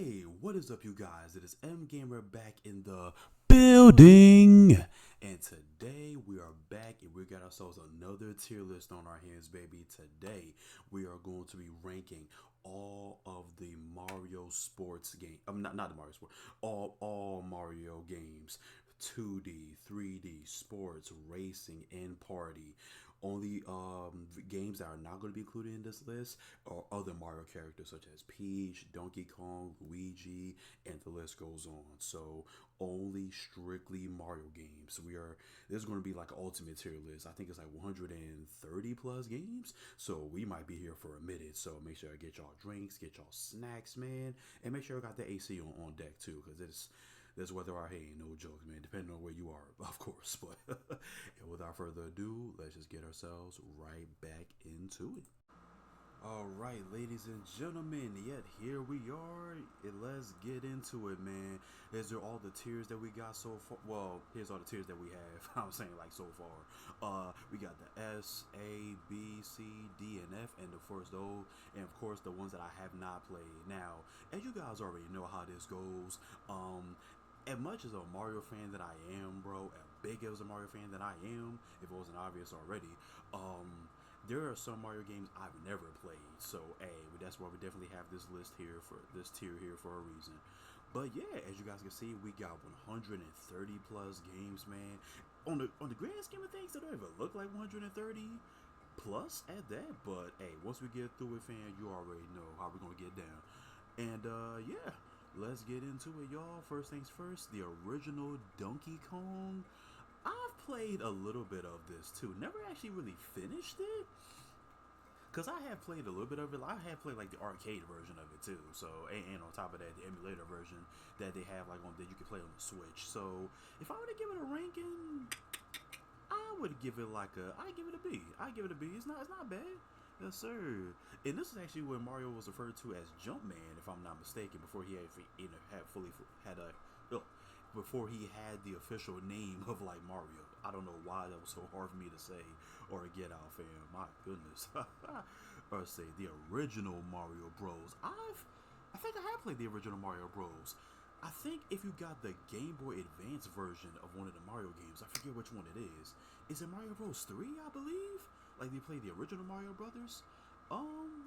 Hey, what is up, you guys? It is M Gamer back in the building, and today we are back and we got ourselves another tier list on our hands, baby. Today we are going to be ranking all of the Mario sports game. Not the Mario sport. All Mario games. 2D, 3D, sports, racing, and party. Only games that are not going to be included in this list are other Mario characters such as Peach, Donkey Kong, Luigi, and the list goes on. So only strictly Mario games. There's going to be like an ultimate tier list. I think it's like 130 plus games. So we might be here for a minute. So make sure I get y'all drinks, get y'all snacks, man, and make sure I got the AC on deck too, because this weather out here ain't no joke, man, depending on where you are, of course. But and without further ado, let's just get ourselves right back into it. All right, ladies and gentlemen, yet here we are. Let's get into it, man. These are all the tiers that we got so far. Well, here's all the tiers that we have. I'm saying like so far. We got the S, A, B, C, D, and F, and of course those, and of course the ones that I have not played. Now, as you guys already know how this goes. As much as a Mario fan that I am, bro, as big as a Mario fan that I am, if it wasn't obvious already, there are some Mario games I've never played. So, that's why we definitely have this list here for this tier here for a reason. But yeah, as you guys can see, we got 130 plus games, man. On the grand scheme of things, they don't even look like 130 plus at that. But hey, once we get through it, fam, you already know how we're gonna get down. And yeah. Let's get into it, y'all. First things first, the original Donkey Kong. I've played a little bit of this too. Never actually really finished it. Because I have played a little bit of it. I have played like the arcade version of it too. So, and on top of that, the emulator version that they have like on that you can play on the Switch. So, if I were to give it a ranking, I would give it like I give it a B. I give it a B. It's not bad. Yes, sir. And this is actually when Mario was referred to as Jumpman, if I'm not mistaken, before he before he had the official name of like Mario. I don't know why that was so hard for me to say or get out, fam. My goodness. Or say the original Mario Bros. I think I have played the original Mario Bros. I think if you got the Game Boy Advance version of one of the Mario games, I forget which one it is. Is it Mario Bros. 3, I believe? Like they played the original Mario Brothers.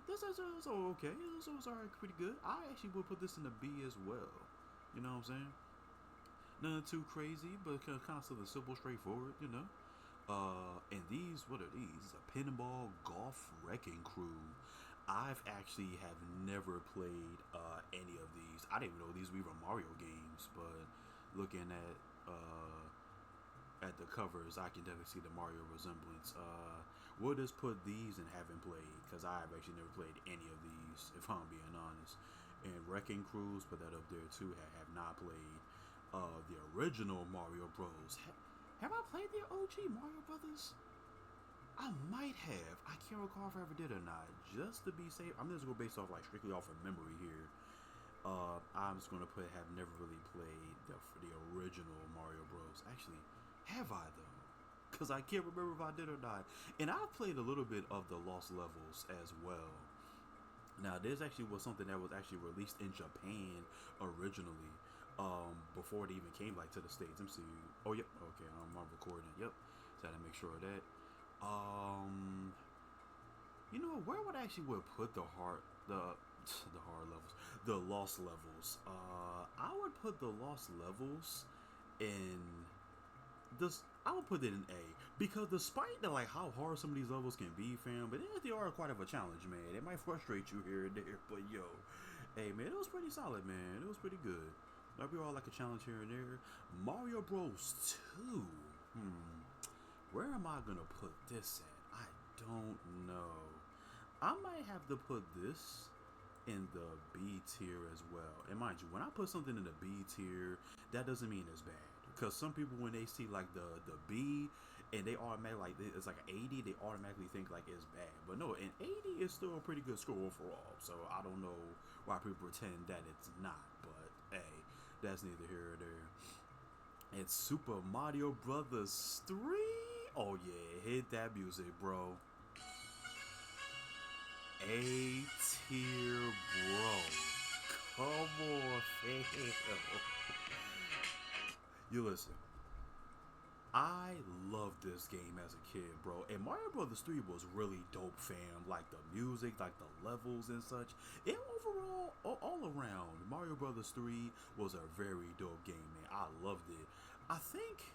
That's okay. This was alright, pretty good. I actually would put this in a B as well. You know what I'm saying? Nothing too crazy, but kind of still simple, straightforward. You know. And these, what are these? A Pinball Golf Wrecking Crew. I've actually have never played any of these. I didn't even know these were even Mario games, but looking at the covers, I can definitely see the Mario resemblance. We'll just put these and haven't played, because I've actually never played any of these, if I'm being honest. And Wrecking Crews, put that up there too. Have not played the original Mario Bros. Have I played the OG Mario Brothers? I might have. I can't recall if I ever did or not. Just to be safe, I'm just going based off like strictly off of memory here. I'm just gonna put have never really played the original Mario Bros. Actually, have I though? Because I can't remember if I did or not. And I've played a little bit of the Lost Levels as well. Now, this actually was something that was actually released in Japan originally, before it even came like to the States. Let me see. Oh, yep. Okay, I'm recording. Yep. So I had to make sure of that. You know, where would I actually put the hard levels, the Lost Levels? I would put the Lost Levels in this. I would put it in A, because despite the, like how hard some of these levels can be, fam, but they are quite of a challenge, man. It might frustrate you here and there, but yo, hey man, it was pretty solid, man. It was pretty good. Might be all like a challenge here and there. Mario Bros. 2. Where am I gonna put this at? I don't know. I might have to put this in the B tier as well. And mind you, when I put something in the B tier, that doesn't mean it's bad. Because some people, when they see like the B and they automatically like it's like an 80, they automatically think like it's bad. But no, an 80 is still a pretty good score overall. So I don't know why people pretend that it's not. But hey, that's neither here or there. It's Super Mario Brothers 3. Oh yeah, hit that music, bro. A tier, bro. Come on, You listen. I loved this game as a kid, bro. And Mario Brothers 3 was really dope, fam. Like the music, like the levels and such. And overall, all around, Mario Brothers 3 was a very dope game, man. I loved it. I think.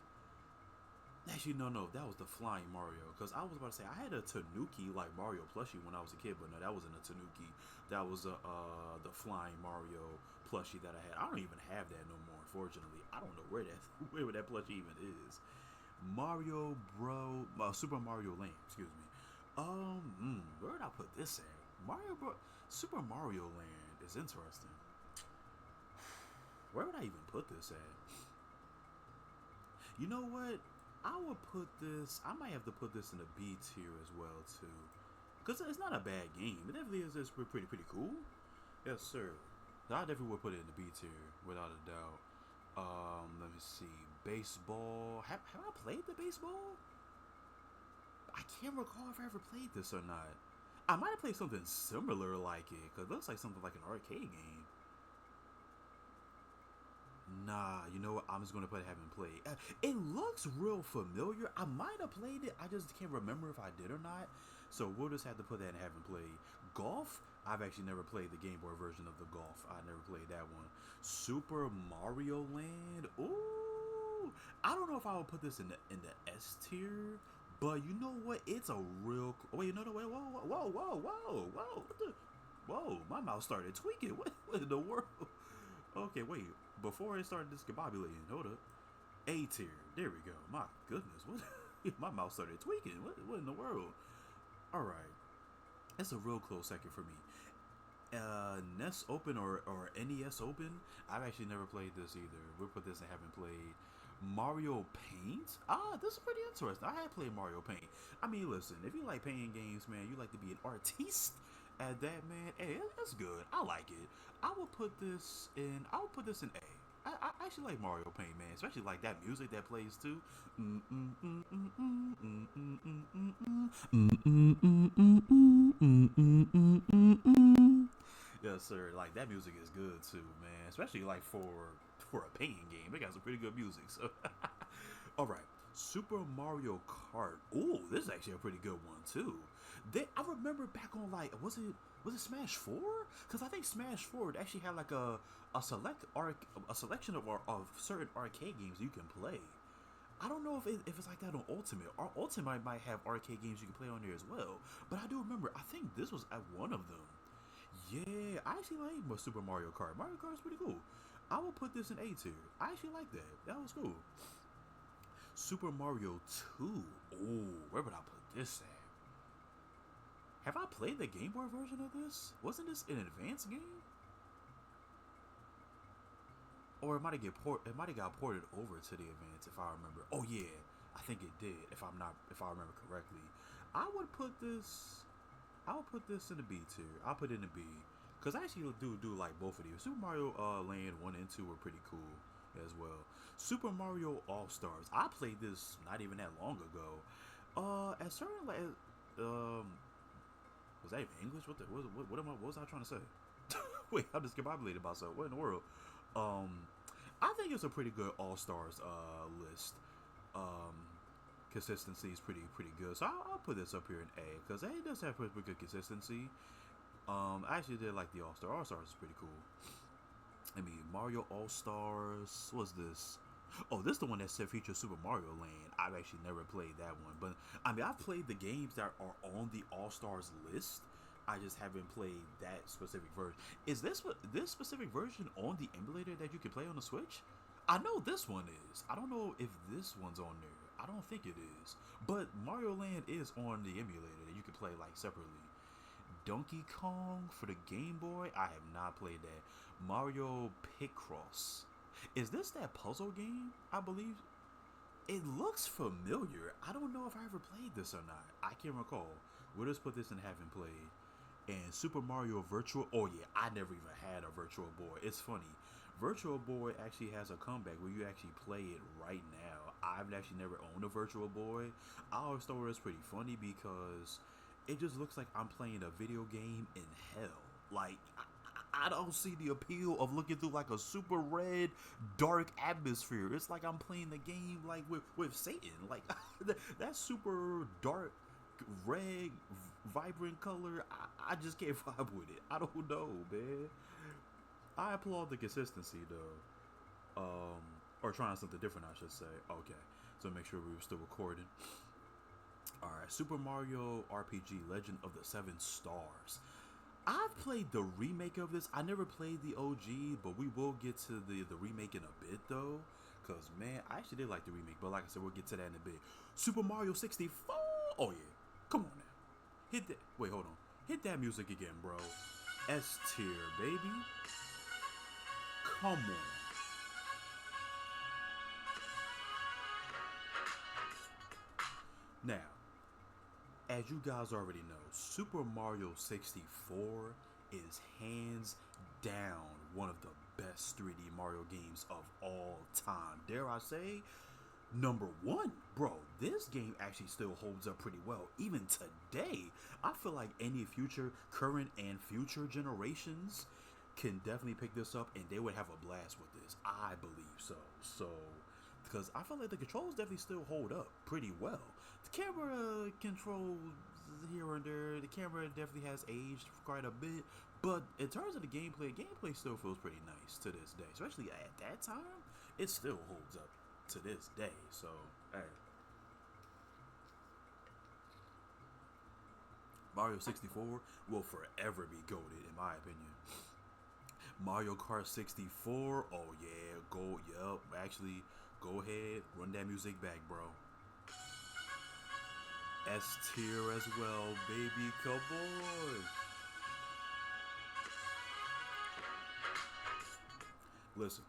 Actually, no, that was the Flying Mario. Because I was about to say, I had a Tanuki like Mario plushie when I was a kid, but no, that wasn't a Tanuki. That was the Flying Mario plushie that I had. I don't even have that no more, unfortunately. I don't know where that where that plushie even is. Super Mario Land, excuse me. Where did I put this at? Super Mario Land is interesting. Where would I even put this at? You know what? I would put this. I might have to put this in the B tier as well too, because it's not a bad game. It definitely is just pretty cool. Yes, sir. I definitely would put it in the B tier without a doubt. Let me see. Baseball. Have I played the baseball? I can't recall if I ever played this or not. I might have played something similar like it, because it looks like something like an arcade game. Nah, you know what? I'm just gonna put haven't played. It looks real familiar. I might have played it. I just can't remember if I did or not. So we'll just have to put that in haven't played. Golf. I've actually never played the Game Boy version of the golf. I never played that one. Super Mario Land. Ooh, I don't know if I would put this in the S tier, but you know what? It's a real. Wait, you know the way. Whoa! What the? Whoa! My mouth started tweaking. What in the world? Okay, wait. Before it started discombobulating, hold up. A tier. There we go. My goodness, what? My mouth started tweaking. What in the world? All right. It's a real close second for me. NES Open or NES Open. I've actually never played this either. We'll put this and haven't played. Mario Paint? This is pretty interesting. I had played Mario Paint. I mean, listen, if you like painting games, man, you like to be an artiste at that, man. Hey, that's good. I like it. I would put this in A. I actually like Mario Paint, man. Especially like that music that plays too. Yes, sir. Like that music is good too, man. Especially like for a painting game, they got some pretty good music. So, all right, Super Mario Kart. Ooh, this is actually a pretty good one too. I remember back on like was it Smash 4? Because I think Smash 4 actually had like a selection of certain arcade games you can play. I don't know if it's like that on Ultimate. Or Ultimate might have arcade games you can play on there as well. But I do remember, I think this was at one of them. Yeah, I actually like Super Mario Kart. Mario Kart is pretty cool. I will put this in A tier. I actually like that. That was cool. Super Mario 2. Oh, where would I put this at? Have I played the Game Boy version of this? Wasn't this an advanced game? Or it might have got ported over to the advance if I remember. Oh yeah, I think it did. If I remember correctly, I would put this. I would put this in the B tier. I'll put it in the B because I actually do like both of these. Super Mario Land 1 and 2 were pretty cool as well. Super Mario All Stars. I played this not even that long ago. At certain like was that even English? What was I trying to say? Wait, I'm discombobulated about something. What in the world? I think it's a pretty good All Stars list. Consistency is pretty good. So I'll put this up here in A because it does have pretty good consistency. I actually did like the All Star. All Stars is pretty cool. I mean, Mario All Stars. What's this? Oh, this is the one that said features Super Mario Land. I've actually never played that one, but I mean, I've played the games that are on the All Stars list. I just haven't played that specific version. Is this specific version on the emulator that you can play on the Switch? I know this one is. I don't know if this one's on there. I don't think it is. But Mario Land is on the emulator that you can play like separately. Donkey Kong for the Game Boy? I have not played that. Mario Picross. Is this that puzzle game? I believe. It looks familiar. I don't know if I ever played this or not. I can't recall. We'll just put this in haven't played. And Super Mario Virtual. Oh yeah, I never even had a Virtual Boy. It's funny. Virtual Boy actually has a comeback where you actually play it right now. I've actually never owned a Virtual Boy. I always thought it was pretty funny because it just looks like I'm playing a video game in hell. Like, I don't see the appeal of looking through like a super red, dark atmosphere. It's like I'm playing the game like with Satan. Like that super dark, red, vibrant color. I just can't vibe with it. I don't know, man. I applaud the consistency though. Or trying something different, I should say. Okay, so make sure we were still recording. All right, Super Mario RPG: Legend of the Seven Stars. I've played the remake of this. I never played the OG, but we will get to the remake in a bit though. Cause man, I actually did like the remake, but like I said, we'll get to that in a bit. Super Mario 64. Oh yeah, come on now. Hit that. Wait, hold on. Hit that music again, bro. S tier, baby. Come on. Now, as you guys already know, Super Mario 64 is hands down one of the best 3D Mario games of all time. Dare I say, number one, bro. This game actually still holds up pretty well. Even today, I feel like any future, current and future generations can definitely pick this up and they would have a blast with this. I believe so. Because I feel like the controls definitely still hold up pretty well. The camera controls here and there, the camera definitely has aged quite a bit, but in terms of the gameplay still feels pretty nice to this day. Especially at that time, it still holds up to this day. So, hey. Mario 64 will forever be goated, in my opinion. Mario Kart 64, oh yeah, actually, go ahead, run that music back, bro. S tier as well, baby, come on. Listen,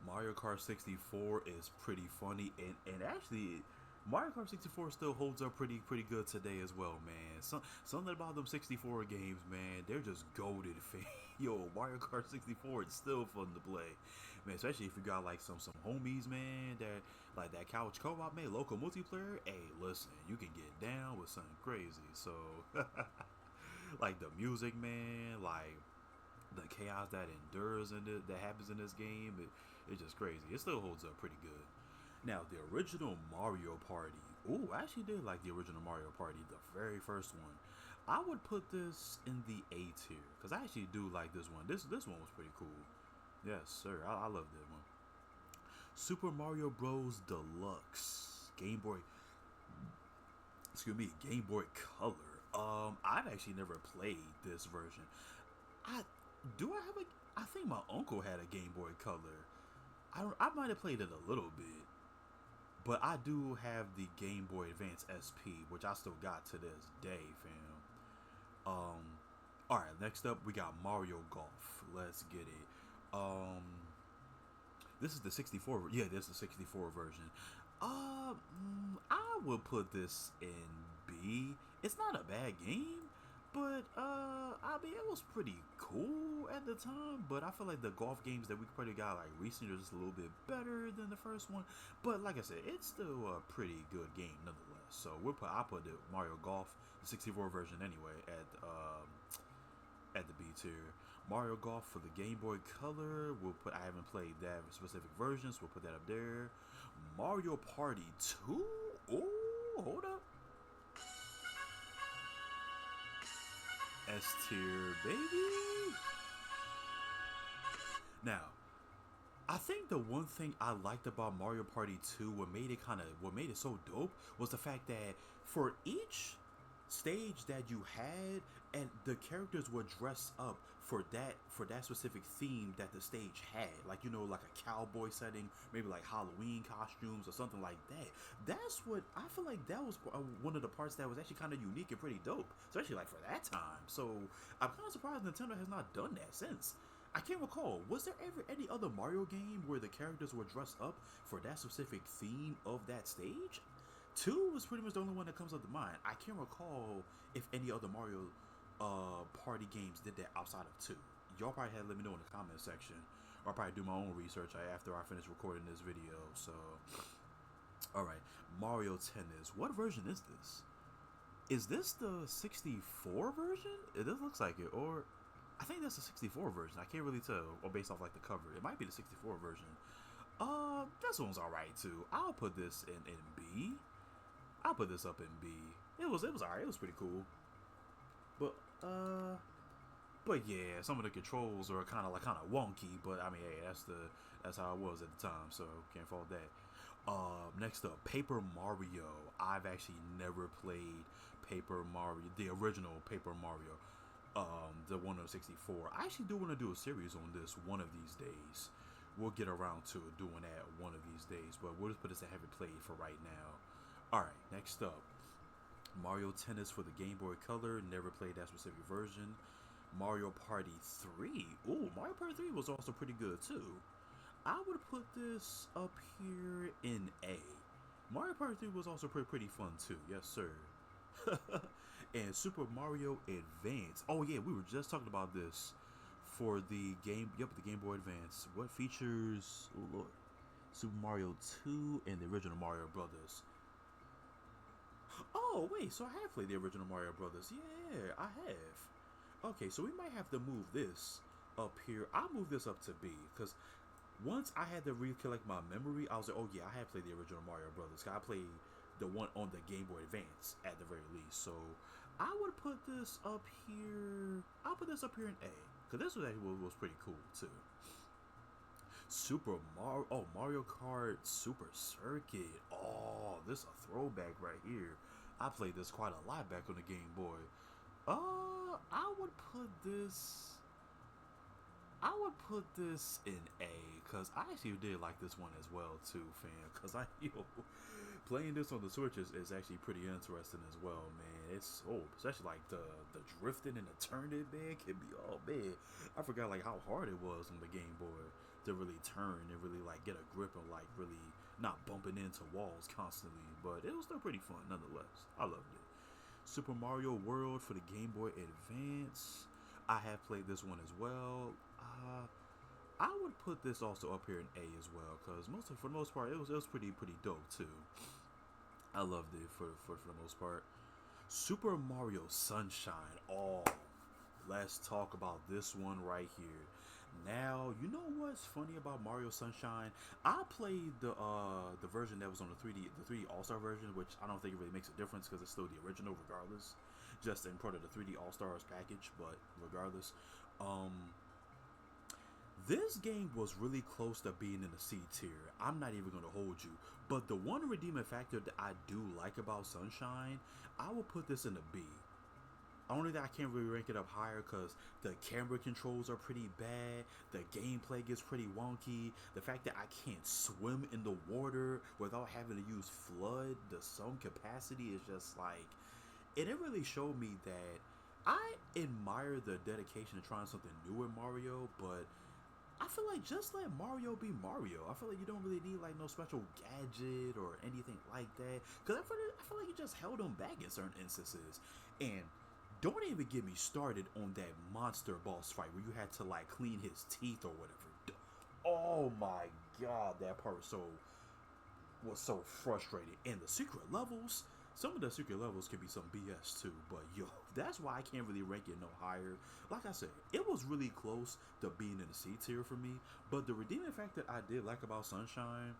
Mario Kart 64 is pretty funny, and actually, Mario Kart 64 still holds up pretty good today as well, man. Something about them 64 games, man, they're just goated, fam. Yo, Mario Kart 64 is still fun to play, man. Especially if you got like some homies, man, that like that couch co-op, man, local multiplayer. Hey, listen, you can get down with something crazy. So, like the music, man, like the chaos that endures and that happens in this game, it's just crazy. It still holds up pretty good. Now, the original Mario Party. Ooh, I actually did like the original Mario Party, the very first one. I would put this in the A tier because I actually do like this one. This one was pretty cool. Yes, sir. I love that one. Super Mario Bros. Deluxe Game Boy. Excuse me, Game Boy Color. I've actually never played this version. I have a. I think my uncle had a Game Boy Color. I might have played it a little bit. But I do have the Game Boy Advance SP, which I still got to this day, fam. Alright, next up we got Mario Golf. Let's get it. This is the 64. Yeah, this is the 64 version. I would put this in B. It's not a bad game, but I mean it was pretty cool at the time. But I feel like the golf games that we probably got like recently are just a little bit better than the first one. But like I said, it's still a pretty good game nonetheless. So I put the Mario Golf, the 64 version anyway, at the B tier. Mario Golf for the Game Boy Color, I haven't played that specific version, so we'll put that up there. Mario Party 2? Oh, hold up. S tier, baby. Now, I think the one thing I liked about Mario Party 2, what made it so dope, was the fact that for each stage that you had, and the characters would dress up for that specific theme that the stage had, like like a cowboy setting, maybe like Halloween costumes or something like that. That's what I feel like that was one of the parts that was actually kind of unique and pretty dope, especially like for that time. So I'm kind of surprised Nintendo has not done that since. I can't recall. Was there ever any other Mario game where the characters were dressed up for that specific theme of that stage? 2 was pretty much the only one that comes up to mind. I can't recall if any other Mario party games did that outside of 2. Y'all probably had to let me know in the comment section, or I'll probably do my own research after I finish recording this video. So, alright, Mario Tennis. What version is this? Is this the 64 version? It looks like it, or I think that's the 64 version. I can't really tell, or based off like the cover, it might be the 64 version. This one's alright too. I'll put this in B. I'll put this up in B. It was alright. It was pretty cool. But yeah, some of the controls are kind of wonky. But I mean, hey, that's how it was at the time. So can't fault that. Next up, Paper Mario. I've actually never played Paper Mario, the original Paper Mario, the one on 64. I actually do want to do a series on this one of these days. We'll get around to doing that one of these days, but we'll just put this I haven't played for right now. Alright, next up, Mario Tennis for the Game Boy Color. Never played that specific version. Mario Party 3. Ooh, Mario Party 3 was also pretty good too. I would put this up here in A. Mario Party 3 was also pretty fun too. Yes, sir. And Super Mario Advance. Oh yeah, we were just talking about this for the game. Yep, the Game Boy Advance. What features? Oh Lord, Super Mario 2 and the original Mario Brothers. Oh wait, so I have played the original Mario Brothers. Yeah, I have. Okay, so we might have to move this up here. I'll move this up to B because once I had to recollect my memory, I was like, oh yeah, I had played the original Mario Brothers. I played the one on the Game Boy Advance at the very least. So I would put this up here. I'll put this up here in A because this was pretty cool too. Super Mario, oh Mario Kart Super Circuit. Oh, this is a throwback right here. I played this quite a lot back on the Game Boy. I would put this. I would put this in A because I actually did like this one as well too, fam. Because playing this on the Switch is actually pretty interesting as well, man. It's especially like the drifting and the turning, man, can be man. I forgot like how hard it was on the Game Boy to really turn and really like get a grip and like really not bumping into walls constantly. But it was still pretty fun nonetheless. I loved it. Super Mario World for the Game Boy Advance. I have played this one as well. I would put this also up here in A as well because for the most part it was pretty dope too. I loved it for the most part. Super Mario Sunshine. Oh, let's talk about this one right here. Now, you know what's funny about Mario Sunshine? I played the version that was on the 3D All-Star version, which I don't think it really makes a difference because it's still the original regardless. Just in part of the 3D All-Stars package, but regardless. This game was really close to being in the C tier. I'm not even going to hold you. But the one redeeming factor that I do like about Sunshine, I will put this in the B. Only that I can't really rank it up higher because the camera controls are pretty bad. The gameplay gets pretty wonky. The fact that I can't swim in the water without having to use FLUDD to some capacity is just like... It didn't really show me that I admire the dedication to trying something new in Mario, but I feel like just let Mario be Mario. I feel like you don't really need like no special gadget or anything like that. Because I feel like you just held him back in certain instances. And don't even get me started on that monster boss fight where you had to like clean his teeth or whatever. Oh my god, that part was so frustrating. And the secret levels, some of the secret levels can be some BS too, but yo, that's why I can't really rank it no higher. Like I said, it was really close to being in the C tier for me, but the redeeming factor I did like about Sunshine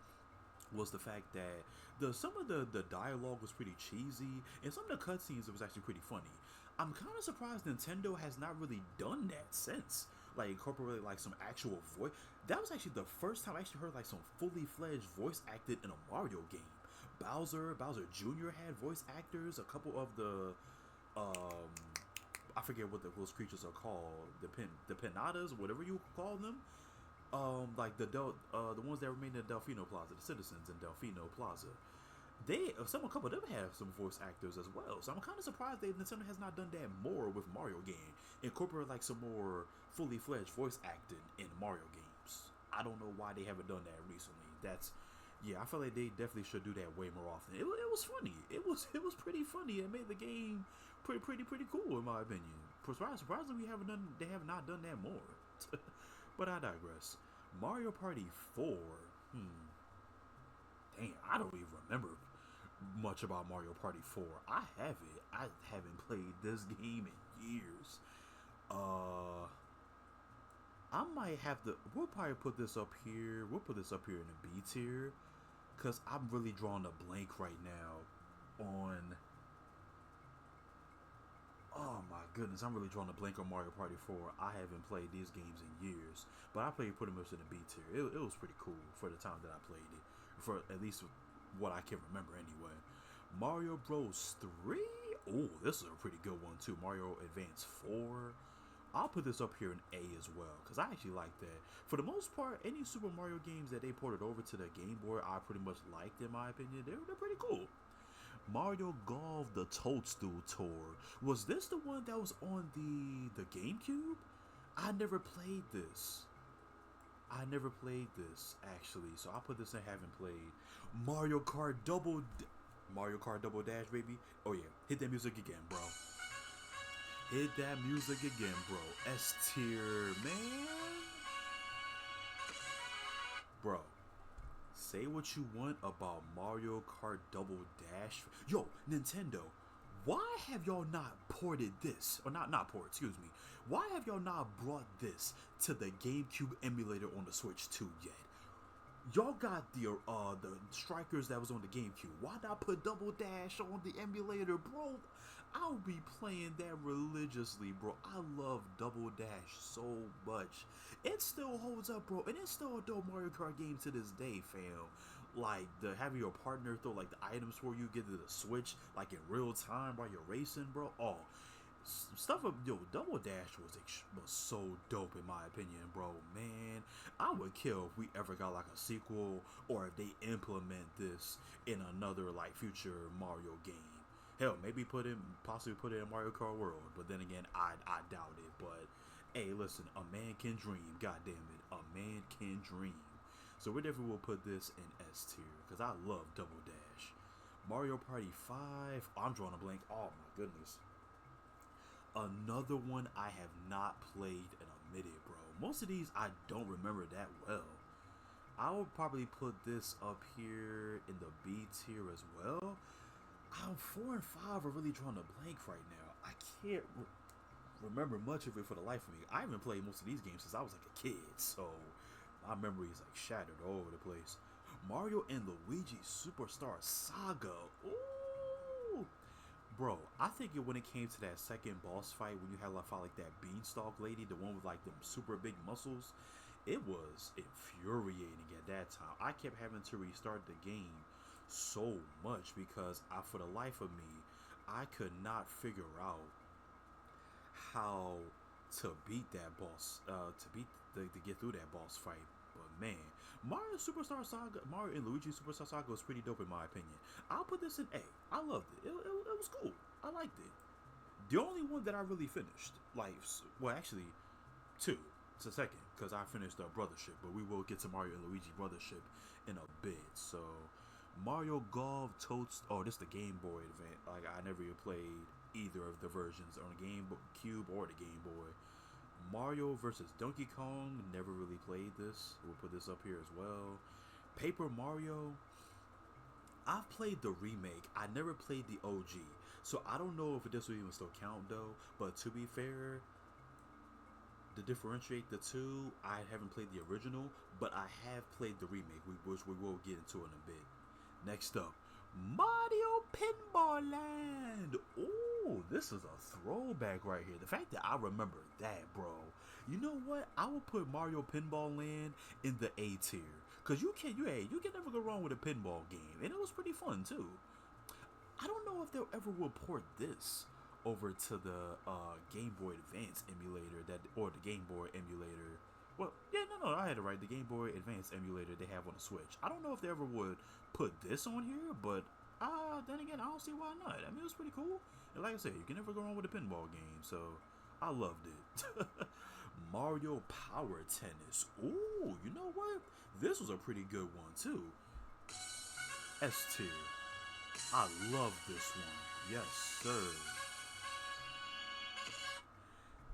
was the fact that some of the dialogue was pretty cheesy, and some of the cutscenes it was actually pretty funny. I'm kind of surprised Nintendo has not really done that since, like incorporated like some actual voice. That was actually the first time I actually heard like some fully fledged voice acted in a Mario game. Bowser Jr. had voice actors. A couple of the, I forget what those creatures are called. The Pinatas, whatever you call them. Like the ones that remain in Delfino Plaza, the citizens in Delfino Plaza. A couple of them have some voice actors as well. So I'm kind of surprised that Nintendo has not done that more with Mario game. Incorporate like some more fully fledged voice acting in Mario games. I don't know why they haven't done that recently. I feel like they definitely should do that way more often. It was funny. It was pretty funny. It made the game pretty cool in my opinion. Surprisingly, they have not done that more. But I digress. Mario Party 4. Damn, I don't even remember much about Mario Party 4. I haven't played this game in years. I might have to. We'll probably put this up here. We'll put this up here in the B tier, cause I'm really drawing a blank right now on. Oh my goodness, I'm really drawing a blank on Mario Party 4. I haven't played these games in years, but I played pretty much in the B tier. It was pretty cool for the time that I played it, for at least what I can remember anyway. Mario Bros. 3. Oh, this is a pretty good one too. Mario Advance 4. I'll put this up here in A as well, because I actually like that. For the most part, any Super Mario games that they ported over to the Game Boy, I pretty much liked, in my opinion. They're pretty cool. Mario Golf The Toadstool Tour. Was this the one that was on the GameCube? I never played this. Actually. So I'll put this in haven't played. Mario Kart Double Dash, baby. Oh yeah, hit that music again, bro. Hit that music again, bro. S tier, man. Bro, say what you want about Mario Kart Double Dash. Yo, Nintendo, why have y'all not ported this? Or not ported, excuse me. Why have y'all not brought this to the GameCube emulator on the Switch 2 yet? Y'all got the Strikers that was on the GameCube. Why not put Double Dash on the emulator, bro? I'll be playing that religiously, bro. I love Double Dash so much. It still holds up, bro, and it's still a dope Mario Kart game to this day, fam. Like, having your partner throw, like, the items for you, get to the Switch, like, in real time while you're racing, bro. Oh, stuff of, yo, Double Dash was so dope, in my opinion, bro. Man, I would kill if we ever got, like, a sequel, or if they implement this in another, like, future Mario game. Hell, maybe possibly put it in Mario Kart World, but then again, I doubt it. But hey, listen, a man can dream. God damn it, a man can dream. So we definitely will put this in S tier because I love Double Dash. Mario Party 5. Oh, I'm drawing a blank. Oh my goodness. Another one I have not played in a minute, bro. Most of these I don't remember that well. I would probably put this up here in the B tier as well. 4 and 5 are really drawing a blank right now. I can't remember much of it for the life of me. I haven't played most of these games since I was like a kid, so my memory is like shattered all over the place. Mario and Luigi Superstar Saga. Ooh, bro, I think when it came to that second boss fight, when you had like that beanstalk lady, the one with like them super big muscles, it was infuriating at that time. I kept having to restart the game so much because for the life of me, I could not figure out how to beat that boss, to get through that boss fight. But man, Mario and Luigi Superstar Saga was pretty dope in my opinion. I'll put this in A. I loved it. It was cool. I liked it. The only one that I really finished, well, actually, two. It's a second because I finished Brothership, but we will get to Mario and Luigi Brothership in a bit. So. Mario Golf Toadstool. Oh, this is the Game Boy Advance. Like, I never even played either of the versions on the GameCube or the Game Boy. Mario versus Donkey Kong. Never really played this. We'll put this up here as well. Paper Mario. I've played the remake. I never played the OG. So I don't know if this will even still count though. But to be fair, to differentiate the two, I haven't played the original, but I have played the remake, which we will get into in a bit. Next up, Mario Pinball Land. Ooh, this is a throwback right here. The fact that I remember that, bro. You know what? I will put Mario Pinball Land in the A tier. Because you can never go wrong with a pinball game. And it was pretty fun, too. I don't know if they'll ever will port this over to the Game Boy Advance emulator, or the Game Boy emulator. Well, yeah, no, I had it right. The Game Boy Advance emulator they have on the Switch. I don't know if they ever would put this on here, but then again, I don't see why not. I mean, it was pretty cool. And like I said, you can never go wrong with a pinball game, so I loved it. Mario Power Tennis. Ooh, you know what? This was a pretty good one, too. S tier. I love this one. Yes, sir.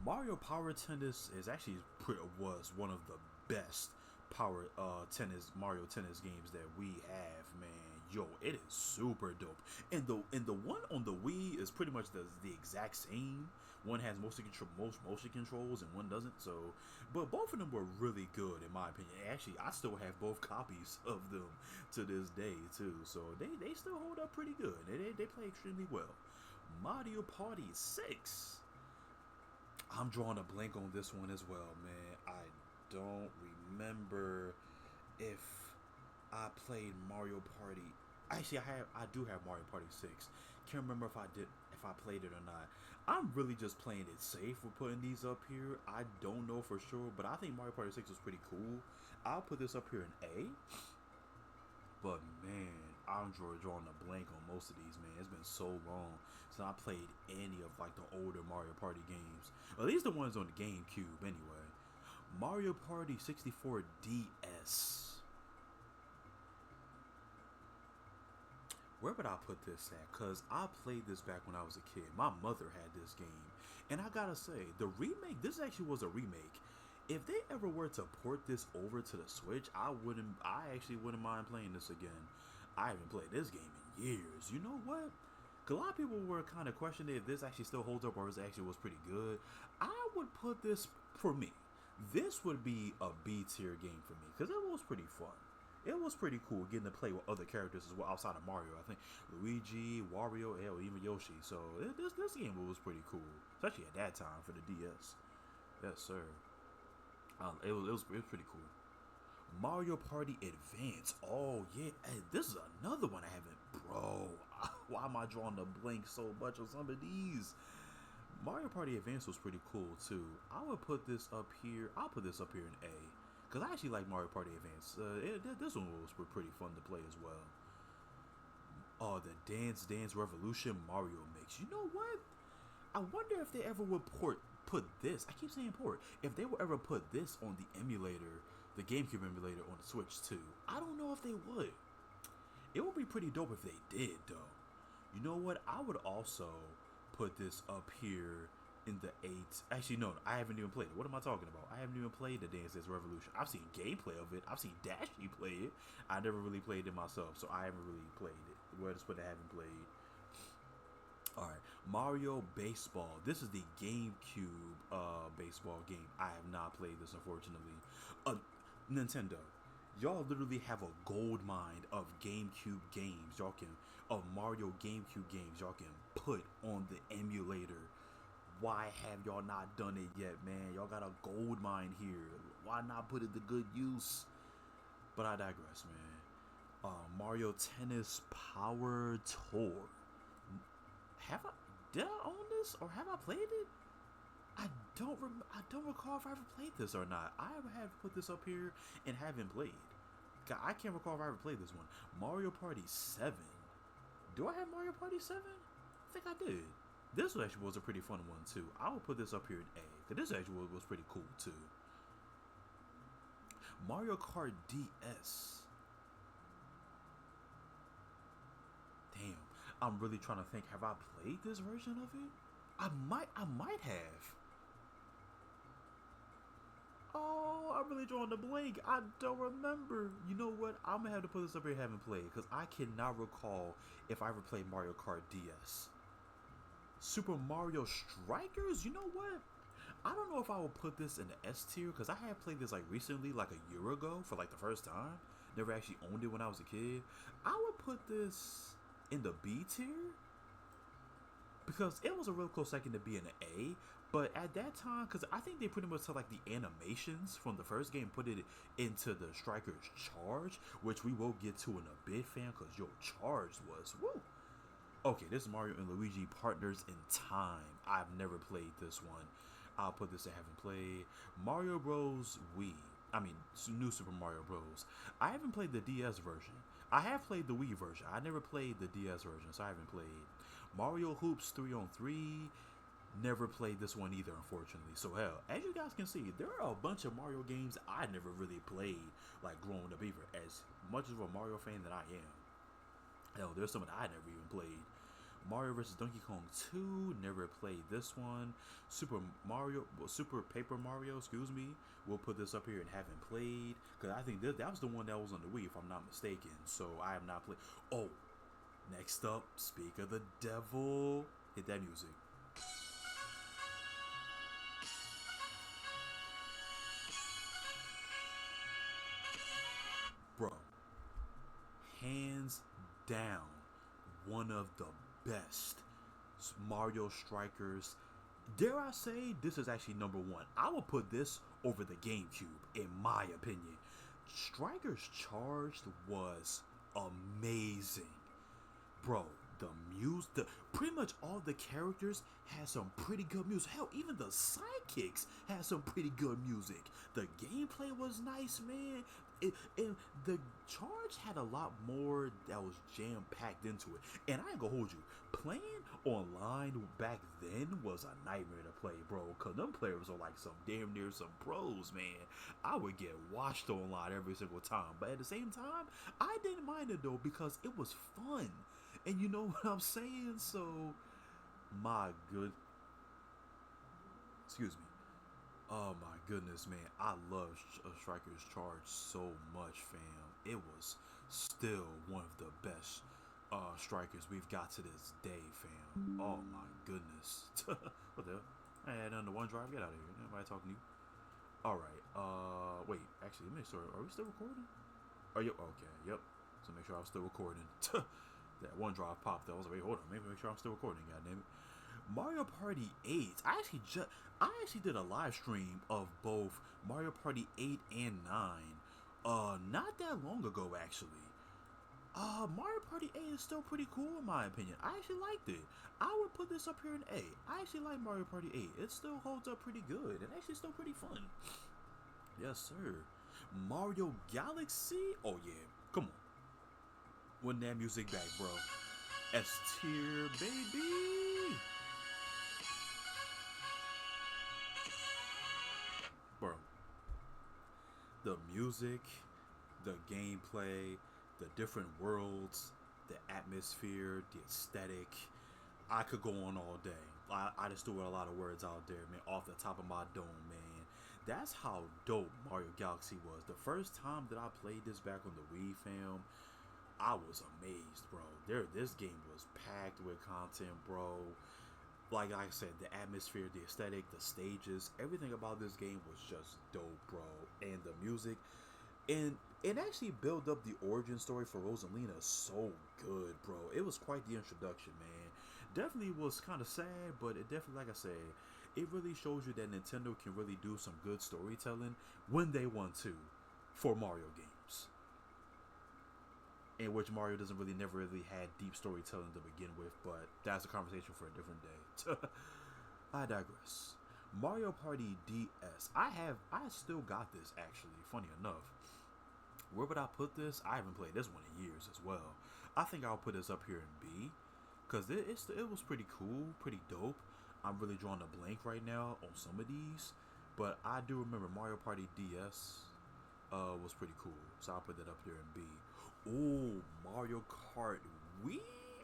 Mario Power Tennis was one of the best Mario Tennis games that we have, man. yo, it is super dope. And the one on the Wii is pretty much the exact same. One has most motion controls and one doesn't. So, but both of them were really good in my opinion. Actually, I still have both copies of them to this day too. So they still hold up pretty good. They play extremely well. Mario Party 6. I'm drawing a blank on this one as well, man. I don't remember if I played Mario Party. Actually, I do have Mario Party 6. Can't remember if I played it or not. I'm really just playing it safe with putting these up here. I don't know for sure, but I think Mario Party 6 was pretty cool. I'll put this up here in A. But man, I'm drawing a blank on most of these, man. It's been so long since I played any of like the older Mario Party games. At least the ones on the GameCube anyway. Mario Party 64 DS. Where would I put this at? Because I played this back when I was a kid. My mother had this game. And I gotta say, the remake, this actually was a remake. If they ever were to port this over to the Switch, I actually wouldn't mind playing this again. I haven't played this game in years. You know what? A lot of people were kind of questioning if this actually still holds up or if it actually was pretty good. I would put this, for me, this would be a B tier game for me because it was pretty fun. It was pretty cool getting to play with other characters as well outside of Mario. I think Luigi, Wario, hell, even Yoshi. So this game was pretty cool, especially at that time for the DS. Yes, sir. It was pretty cool. Mario Party Advance. Oh yeah, hey, this is another one I haven't. Bro, why am I drawing a blank so much on some of these? Mario Party Advance was pretty cool too. I would put this up here. I'll put this up here in A. Because I actually like Mario Party Advance. This one was pretty fun to play as well. Oh, the Dance Dance Revolution Mario Mix. You know what? I wonder if they ever would put this. I keep saying port. If they would ever put this on the emulator, the GameCube emulator on the Switch too. I don't know if they would. It would be pretty dope if they did though. You know what? I would also put this up here in the 8. Actually, no, I haven't even played it. What am I talking about? I haven't even played the Dance Dance Revolution. I've seen gameplay of it. I've seen Dashy play it. I never really played it myself, so I haven't really played it. Where to put I haven't played. Alright, Mario Baseball. This is the GameCube baseball game. I have not played this, unfortunately. Nintendo. Y'all literally have a gold mine of GameCube games. Of Mario GameCube games y'all can put on the emulator. Why have y'all not done it yet, man? Y'all got a gold mine here. Why not put it to good use? But I digress, man. Mario Tennis Power Tour. Did I own this or have I played it? I don't recall if I ever played this or not. I have put this up here and haven't played. I can't recall if I ever played this one. Mario Party 7. Do I have Mario Party 7? I think I did. This actually was a pretty fun one too. I will put this up here in A, because this actually was pretty cool too. Mario Kart DS. Damn, I'm really trying to think. Have I played this version of it? I might have. Oh, I'm really drawing a blank. I don't remember. You know what? I'm gonna have to put this up here. Haven't played because I cannot recall if I ever played Mario Kart DS. Super Mario Strikers? You know what? I don't know if I will put this in the S tier because I have played this like recently, like a year ago for like the first time. Never actually owned it when I was a kid. I would put this in the B tier because it was a real close second to be in the A. But at that time, because I think they pretty much took like the animations from the first game, put it into the Strikers Charge, which we will get to in a bit, fam, because yo, Charge was, woo. Okay, this is Mario and Luigi Partners in Time. I've never played this one. I'll put this I haven't played. Mario Bros. Wii. I mean, New Super Mario Bros. I haven't played the DS version. I have played the Wii version. I never played the DS version, so I haven't played. Mario Hoops 3-on-3. Never played this one either, unfortunately. So hell, as you guys can see, there are a bunch of Mario games I never really played, like growing up either, as much of a Mario fan that I am. Hell, there's some that I never even played. Mario vs. Donkey Kong 2, never played this one. Super Paper Mario, excuse me. We'll put this up here and haven't played. Because I think that was the one that was on the Wii, if I'm not mistaken. So I have not played. Oh, next up, Speak of the Devil. Hit that music. Bro, hands down, one of the best Mario Strikers. Dare I say, this is actually number one. I would put this over the GameCube, in my opinion. Strikers Charged was amazing. Bro, the music, pretty much all the characters had some pretty good music. Hell, even the sidekicks had some pretty good music. The gameplay was nice, man. And the charge had a lot more that was jam-packed into it. And I ain't gonna hold you, playing online back then was a nightmare to play, bro. Cause them players are like some damn near some pros, man. I would get watched online every single time. But at the same time, I didn't mind it though because it was fun. And you know what I'm saying? So, my good... Excuse me. Oh my goodness, man. I love Strikers Charge so much, fam. It was still one of the best strikers we've got to this day, fam. Oh my goodness. What the hell? I had under one drive. Get out of here. Nobody talking to you. Alright. Wait. Actually, let me make sure. Are we still recording? Are you? Okay. Yep. So make sure I'm still recording. That one drive popped up. I was like, wait, hold on. Maybe make sure I'm still recording. Goddammit. Mario Party 8. I actually did a live stream of both Mario Party 8 and 9. Not that long ago actually. Mario Party 8 is still pretty cool in my opinion. I actually liked it. I would put this up here in A. I actually like Mario Party 8. It still holds up pretty good and actually still pretty fun. Yes, sir. Mario Galaxy? Oh yeah. Come on. Win that music back, bro. S tier, baby. Bro, the music, the gameplay, the different worlds, the atmosphere, the aesthetic, I could go on all day. I just threw a lot of words out there, man, off the top of my dome, man. That's how dope Mario Galaxy was. The first time that I played this back on the Wii, fam, I was amazed, bro. This game was packed with content, bro. Like I said, the atmosphere, the aesthetic, the stages, everything about this game was just dope, bro. And the music, and it actually built up the origin story for Rosalina so good, bro. It was quite the introduction, man. Definitely was kind of sad, but it definitely, like I said, it really shows you that Nintendo can really do some good storytelling when they want to for Mario games. In which Mario never really had deep storytelling to begin with, but that's a conversation for a different day. I digress. Mario Party DS. I still got this actually, funny enough. Where would I put this? I haven't played this one in years as well. I think I'll put this up here in B, because it was pretty cool, pretty dope. I'm really drawing a blank right now on some of these, but I do remember Mario Party DS was pretty cool, so I'll put that up here in B. Ooh, Mario Kart Wii?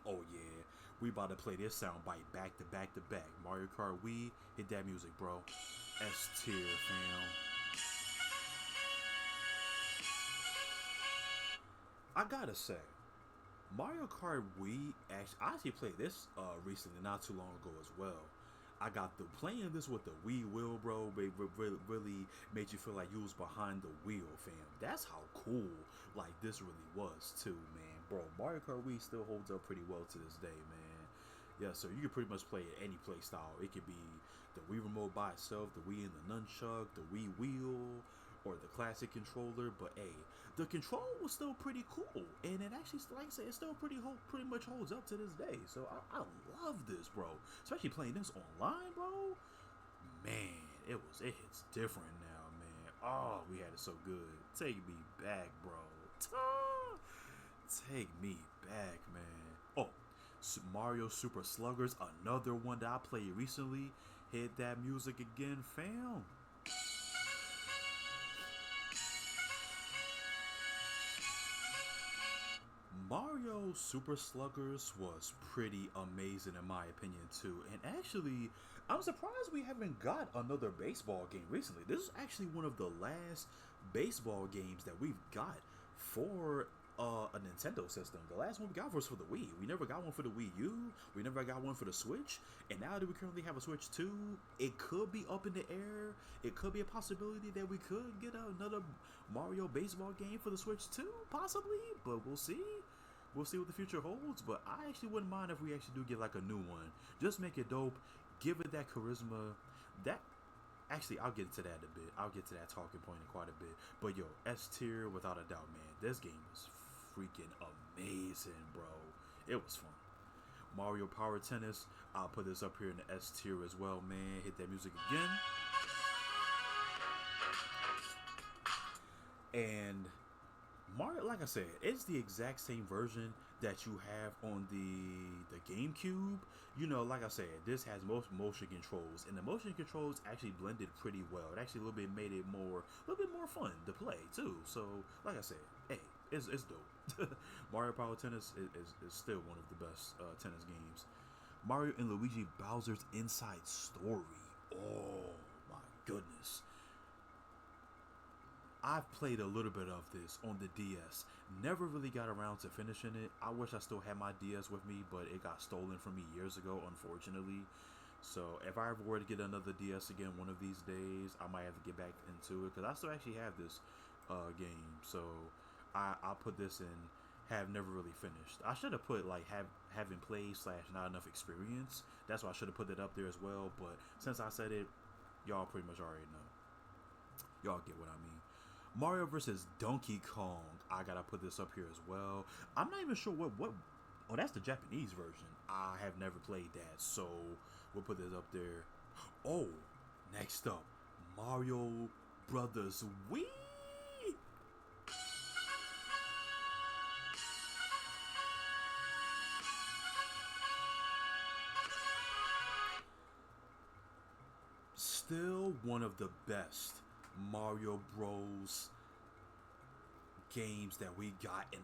Oh yeah, we about to play this soundbite back to back to back. Mario Kart Wii, hit that music, bro. S tier, fam. I gotta say, Mario Kart Wii, I actually played this recently, not too long ago as well. I got through playing this with the Wii wheel, bro. It really made you feel like you was behind the wheel, fam. That's how cool, like, this really was, too, man. Bro, Mario Kart Wii still holds up pretty well to this day, man. Yeah, so you can pretty much play it any play style. It could be the Wii remote by itself, the Wii and the nunchuck, the Wii wheel, or the classic controller. But hey, the control was still pretty cool, and it actually, like I said, it still pretty much holds up to this day. So I love this, bro. Especially playing this online, bro. Man, it hits different now, man. Oh, we had it so good. Take me back, bro. Take me back, man. Oh, Mario Super Sluggers, another one that I played recently. Hit that music again, fam. Mario Super Sluggers was pretty amazing in my opinion too. And actually, I'm surprised we haven't got another baseball game recently. This is actually one of the last baseball games that we've got for a Nintendo system. The last one we got was for the Wii. We never got one for the Wii U. We never got one for the Switch. And now that we currently have a Switch 2, it could be up in the air. It could be a possibility that we could get another Mario baseball game for the Switch 2, possibly. But we'll see. We'll see what the future holds. But I actually wouldn't mind if we actually do get like a new one. Just make it dope. Give it that charisma. That Actually, I'll get to that a bit. I'll get to that talking point in quite a bit. But yo, S tier without a doubt, man. This game was freaking amazing, bro. It was fun. Mario Power Tennis. I'll put this up here in the S tier as well, man. Hit that music again. And Mario, like I said, it's the exact same version that you have on the GameCube. You know, like I said, this has most motion controls, and the motion controls actually blended pretty well. It actually a little bit made it a little bit more fun to play too. So, like I said, hey, it's dope. Mario Power Tennis is still one of the best tennis games. Mario and Luigi Bowser's Inside Story. Oh my goodness. I've played a little bit of this on the DS. Never really got around to finishing it. I wish I still had my DS with me, but it got stolen from me years ago, unfortunately. So if I ever were to get another DS again one of these days, I might have to get back into it, because I still actually have this game. So I'll put this in, have never really finished. I should have put like haven't played / not enough experience. That's why I should have put it up there as well. But since I said it, y'all pretty much already know. Y'all get what I mean. Mario vs. Donkey Kong. I gotta put this up here as well. I'm not even sure what. Oh, that's the Japanese version. I have never played that, so we'll put this up there. Oh, next up, Mario Brothers Wii. Still one of the best Mario Bros games that we got in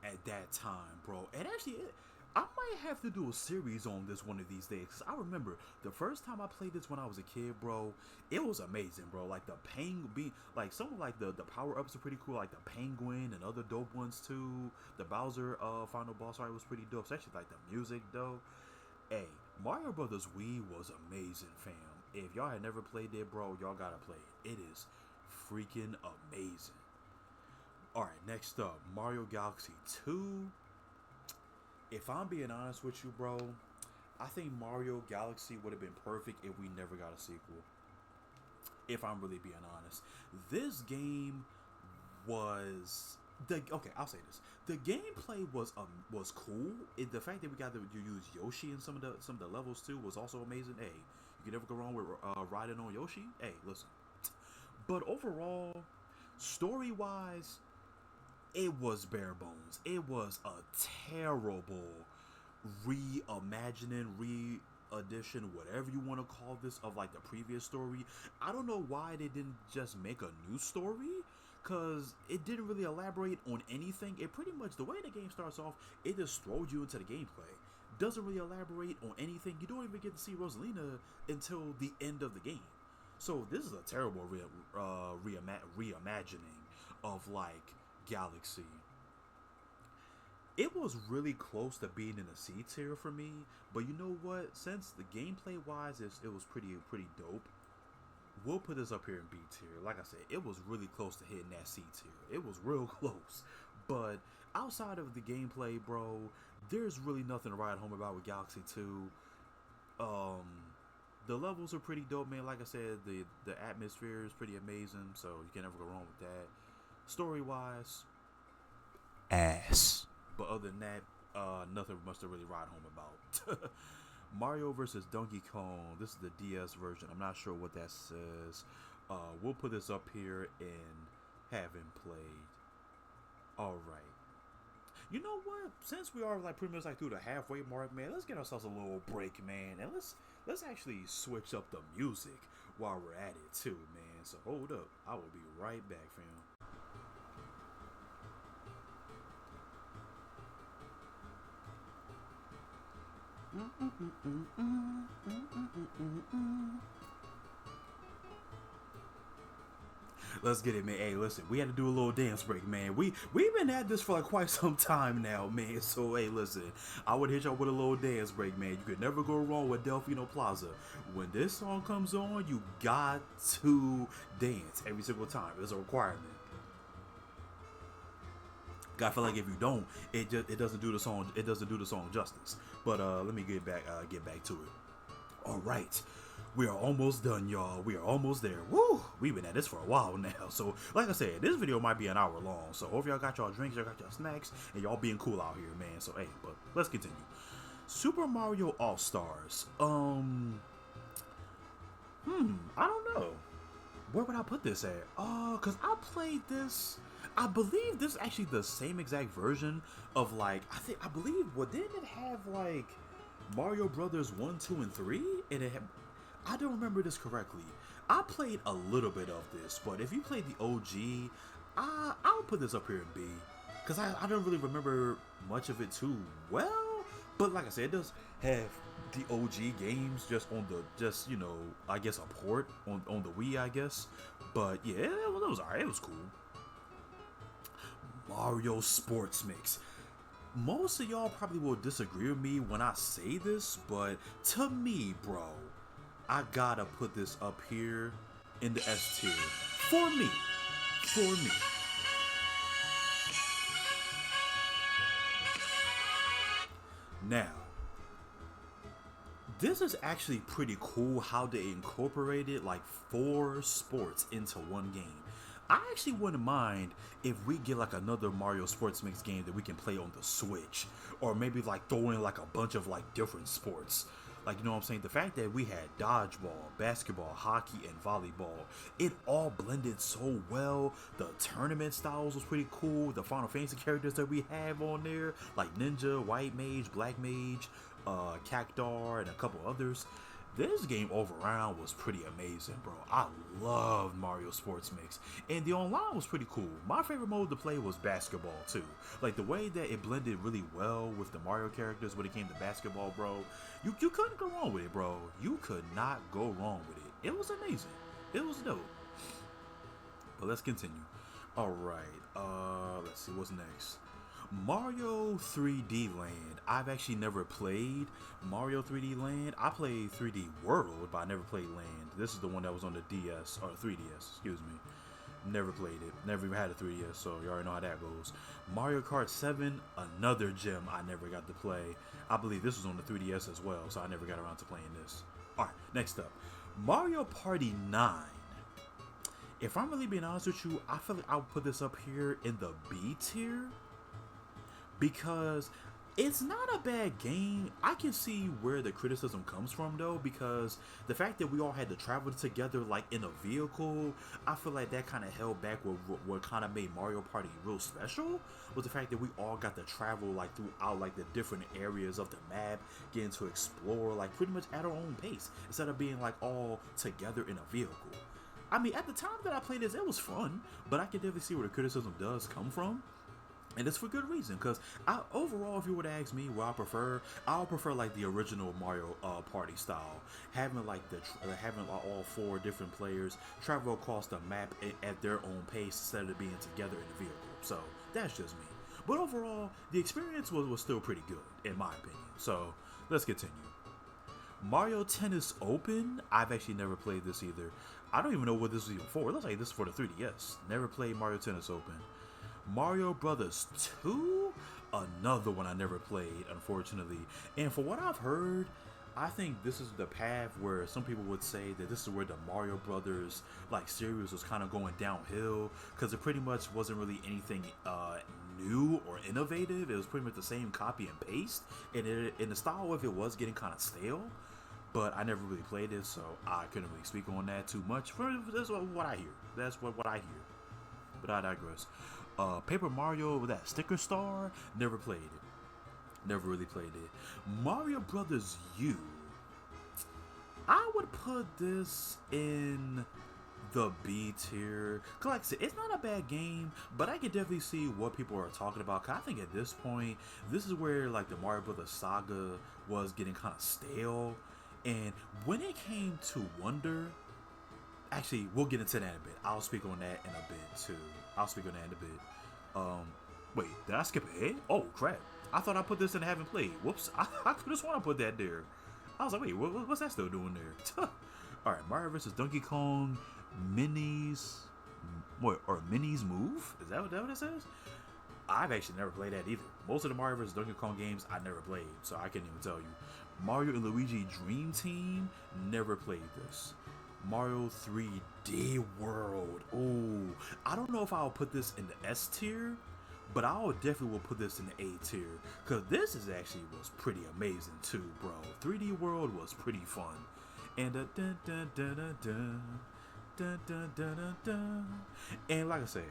at that time, bro. And actually, I might have to do a series on this one of these days, because I remember the first time I played this when I was a kid, bro. It was amazing, bro. Like the penguin, like some of like the power ups are pretty cool, like the penguin and other dope ones too. The Bowser final boss fight was pretty dope, especially like the music though. Hey, Mario Brothers Wii was amazing, fam. If y'all had never played it, bro, y'all gotta play it. It is freaking amazing. Alright, next up, Mario Galaxy 2. If I'm being honest with you, bro, I think Mario Galaxy would have been perfect if we never got a sequel. If I'm really being honest. This game was... Okay, I'll say this. The gameplay was cool. The fact that we got to use Yoshi in some of the levels too was also amazing. Hey, you can never go wrong with riding on Yoshi. Hey, listen. But overall, story-wise, it was bare bones. It was a terrible reimagining, re-edition, whatever you want to call this, of like the previous story. I don't know why they didn't just make a new story, because it didn't really elaborate on anything. It pretty much, the way the game starts off, it just throws you into the gameplay. Doesn't really elaborate on anything. You don't even get to see Rosalina until the end of the game. So this is a terrible reimagining of like Galaxy. It was really close to being in a C tier for me, but you know what? Since the gameplay wise it was pretty dope, we'll put this up here in B tier. Like I said, it was really close to hitting that C tier. It was real close. But outside of the gameplay, bro, there's really nothing to write home about with Galaxy 2. The levels are pretty dope, man. Like I said, the atmosphere is pretty amazing, so you can never go wrong with that. Story-wise, ass. But other than that, nothing much to really write home about. Mario vs. Donkey Kong. This is the DS version. I'm not sure what that says. We'll put this up here in haven't played. Alright. You know what? Since we are like pretty much like through the halfway mark, man, let's get ourselves a little break, man. And let's actually switch up the music while we're at it too, man. So hold up. I will be right back, fam. Let's get it, man. Hey, listen, we had to do a little dance break, man. We've been at this for like quite some time now, man. So hey, listen, I would hit y'all with a little dance break, man. You could never go wrong with Delfino Plaza. When this song comes on, you got to dance every single time. It's a requirement. I feel like if you don't, it doesn't do the song justice. But let me get back to it. All right. We are almost done, y'all. We are almost there. Woo! We've been at this for a while now. So, like I said, this video might be an hour long. So, hope y'all got y'all drinks, y'all got y'all snacks, and y'all being cool out here, man. So, hey, but let's continue. Super Mario All-Stars. I don't know. Where would I put this at? Cause I played this. I believe this is actually the same exact version of like I believe didn't it have like Mario Brothers 1, 2, and 3? And it had, I don't remember this correctly. I played a little bit of this, but if you played the OG, I'll put this up here in B. Because I don't really remember much of it too well. But like I said, it does have the OG games just on the, I guess a port on the Wii, I guess. But yeah, it was alright. It was cool. Mario Sports Mix. Most of y'all probably will disagree with me when I say this, but to me, bro, I gotta put this up here in the S tier. For me. Now, this is actually pretty cool how they incorporated like 4 sports into one game. I actually wouldn't mind if we get like another Mario Sports Mix game that we can play on the Switch, or maybe like throw in like a bunch of like different sports. Like, you know what I'm saying? The fact that we had dodgeball, basketball, hockey, and volleyball, it all blended so well. The tournament styles was pretty cool. The Final Fantasy characters that we have on there, like Ninja, White Mage, Black Mage, Cactar, and a couple others. This game overall was pretty amazing, bro. I loved Mario Sports Mix. And the online was pretty cool. My favorite mode to play was basketball, too. Like, the way that it blended really well with the Mario characters when it came to basketball, bro. You couldn't go wrong with it, bro. You could not go wrong with it. It was amazing. It was dope. But let's continue. Alright, let's see, what's next? Mario 3D Land. I've actually never played Mario 3D Land. I played 3D World, but I never played Land. This is the one that was on the DS, or 3DS, excuse me. Never played it. Never even had a 3DS, so you already know how that goes. Mario Kart 7, another gem I never got to play. I believe this was on the 3DS as well, so I never got around to playing this. Alright, next up. Mario Party 9. If I'm really being honest with you, I feel like I'll put this up here in the B tier. Because it's not a bad game. I can see where the criticism comes from, though, because the fact that we all had to travel together like in a vehicle, I feel like that kind of held back what kind of made Mario Party real special, was the fact that we all got to travel like throughout like the different areas of the map, getting to explore like pretty much at our own pace instead of being like all together in a vehicle. I mean, at the time that I played this, it was fun, but I can definitely see where the criticism does come from. And it's for good reason, because overall, if you were to ask me what I'll prefer like the original Mario Party style, having like having all 4 different players travel across the map at their own pace instead of being together in the vehicle. So that's just me. But overall, the experience was still pretty good in my opinion. So let's continue. Mario Tennis Open. I've actually never played this either. I don't even know what this is even for. It looks like this is for the 3DS. Never played Mario Tennis Open. Mario Brothers 2, another one I never played, unfortunately. And for what I've heard, I think this is the path where some people would say that this is where the Mario Brothers like series was kind of going downhill, because it pretty much wasn't really anything new or innovative. It was pretty much the same copy and paste, and the style of it was getting kind of stale. But I never really played it, so I couldn't really speak on that too much. That's what I hear. That's what I hear. But I digress. Paper Mario with that sticker star, never played it. Never really played it. Mario Brothers U. I would put this in the B tier. Cause like I said, it's not a bad game, but I can definitely see what people are talking about. Cause I think at this point, this is where like the Mario Brothers saga was getting kind of stale. And when it came to Wonder, actually, we'll get into that in a bit. I'll speak on that in a bit too. I'll speak on that in a bit. Wait, did I skip ahead? Oh crap! I thought I put this in haven't played. Whoops! I could just want to put that there. I was like, wait, what's that still doing there? All right, Mario vs. Donkey Kong, Minis, Minis Move? Is that what it says? I've actually never played that either. Most of the Mario vs. Donkey Kong games I never played, so I can't even tell you. Mario and Luigi Dream Team, never played this. Mario 3D World. Oh, I don't know if I'll put this in the S tier, but I definitely will put this in the A tier, because this is actually was pretty amazing too, bro. 3D World was pretty fun. And and like I said,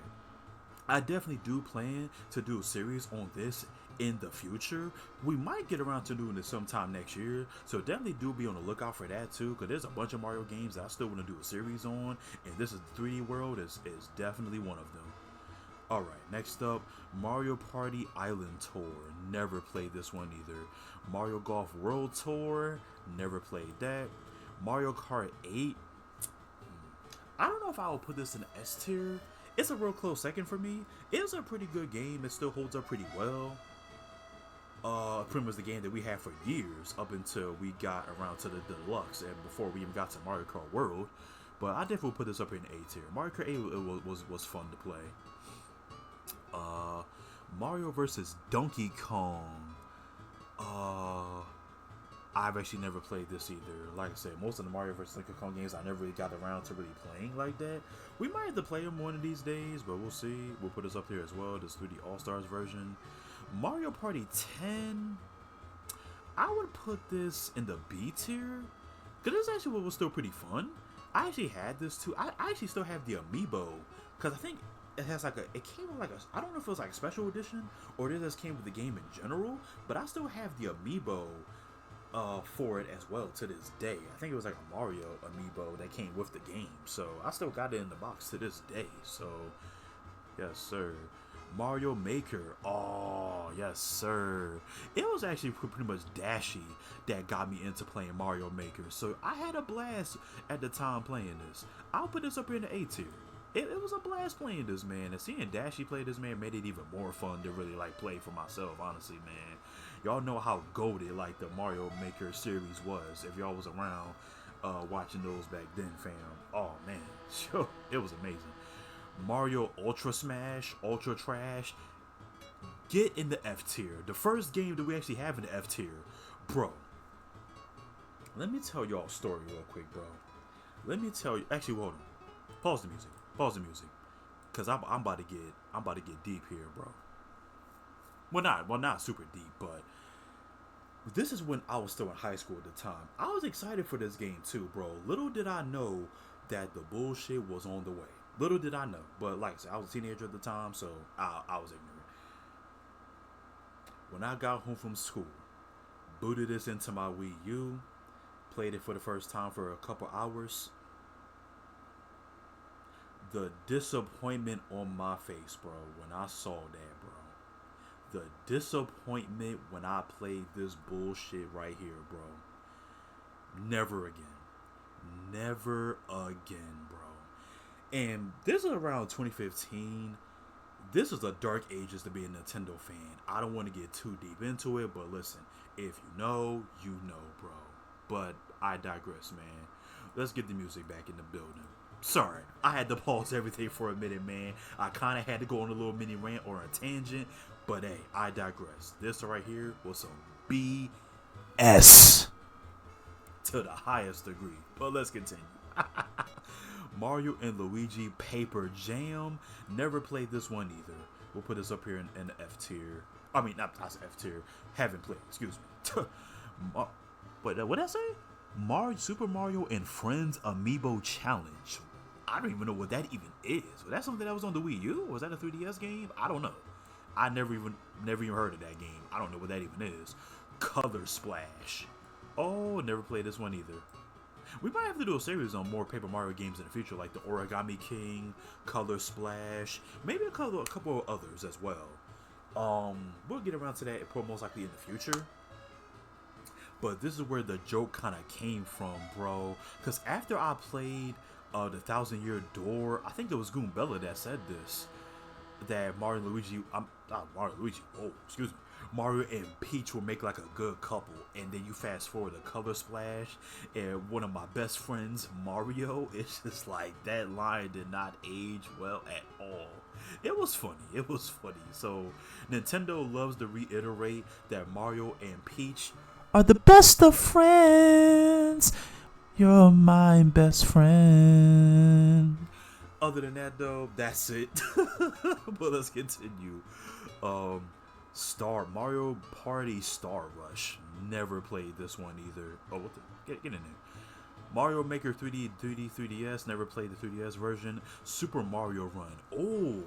I definitely do plan to do a series on this in the future. We might get around to doing this sometime next year, so definitely do be on the lookout for that too, because there's a bunch of Mario games that I still want to do a series on, and this is the 3D World is definitely one of them. Alright, next up, Mario Party Island Tour. Never played this one either. Mario Golf World Tour. Never played that. Mario Kart 8. I don't know if I will put this in the S tier. It's a real close second for me. It was a pretty good game. It still holds up pretty well. Pretty much the game that we had for years up until we got around to the Deluxe and before we even got to Mario Kart World. But I definitely put this up in the A tier. Mario Kart 8 was fun to play. Mario vs. Donkey Kong. I've actually never played this either. Like I said, most of the Mario vs. Donkey Kong games I never really got around to really playing like that. We might have to play them one of these days, but we'll see. We'll put this up here as well, this 3D All-Stars version. Mario Party 10. I would put this in the B tier, because this actually was still pretty fun. I actually had this too. I actually still have the amiibo, because I think it has like it came with like I don't know if it was like a special edition or it just came with the game in general, but I still have the amiibo for it as well to this day. I think it was like a Mario amiibo that came with the game, so I still got it in the box to this day. So yes sir. Mario Maker. Oh yes sir. It was actually pretty much Dashy that got me into playing Mario Maker, so I had a blast at the time playing this. I'll put this up here in the A tier. It was a blast playing this, man, and seeing Dashy play this, man, made it even more fun to really like play for myself, honestly, man. Y'all know how goated like the Mario Maker series was if y'all was around watching those back then, fam. Oh man, sure, it was amazing. Mario Ultra Smash, Ultra Trash, get in the F tier. The first game that we actually have in the F tier, bro. Let me tell y'all a story real quick, bro. Let me tell you. Actually, hold on. Pause the music. Pause the music, cause I'm about to get deep here, bro. Well, not super deep, but this is when I was still in high school at the time. I was excited for this game too, bro. Little did I know that the bullshit was on the way. Little did I know, but like I said, I was a teenager at the time, so I was ignorant. When I got home from school, booted this into my Wii U, played it for the first time for a couple hours. The disappointment on my face, bro, when I saw that, bro. The disappointment when I played this bullshit right here, bro. Never again. Never again, bro. And this is around 2015. This is the dark ages to be a Nintendo fan. I don't want to get too deep into it, but listen, if you know, bro. But I digress, man. Let's get the music back in the building. Sorry, I had to pause everything for a minute, man. I kind of had to go on a little mini rant or a tangent, but hey, I digress. This right here was some BS to the highest degree. But let's continue. Mario and Luigi Paper Jam. Never played this one either. We'll put this up here in the F tier. I mean, not F tier. Haven't played. Excuse me. But what did I say? Super Mario and Friends Amiibo Challenge. I don't even know what that even is. Was that something that was on the Wii U? Was that a 3DS game? I don't know. I never even heard of that game. I don't know what that even is. Color Splash. Oh, never played this one either. We might have to do a series on more Paper Mario games in the future, like the Origami King, Color Splash, maybe a couple of others as well. We'll get around to that most likely in the future. But this is where the joke kind of came from, bro. Because after I played the 1,000 Year Door, I think it was Goombella that said this, that Mario and Luigi, Mario and Peach will make like a good couple. And then you fast forward to Color Splash, and one of my best friends, Mario, it's just like that line did not age well at all. It was funny. So Nintendo loves to reiterate that Mario and Peach are the best of friends. You're my best friend. Other than that, though, that's it. But let's continue. Mario Party Star Rush. Never played this one either. Oh, what the? Get in there. Mario Maker 3DS. Never played the 3DS version. Super Mario Run. Oh,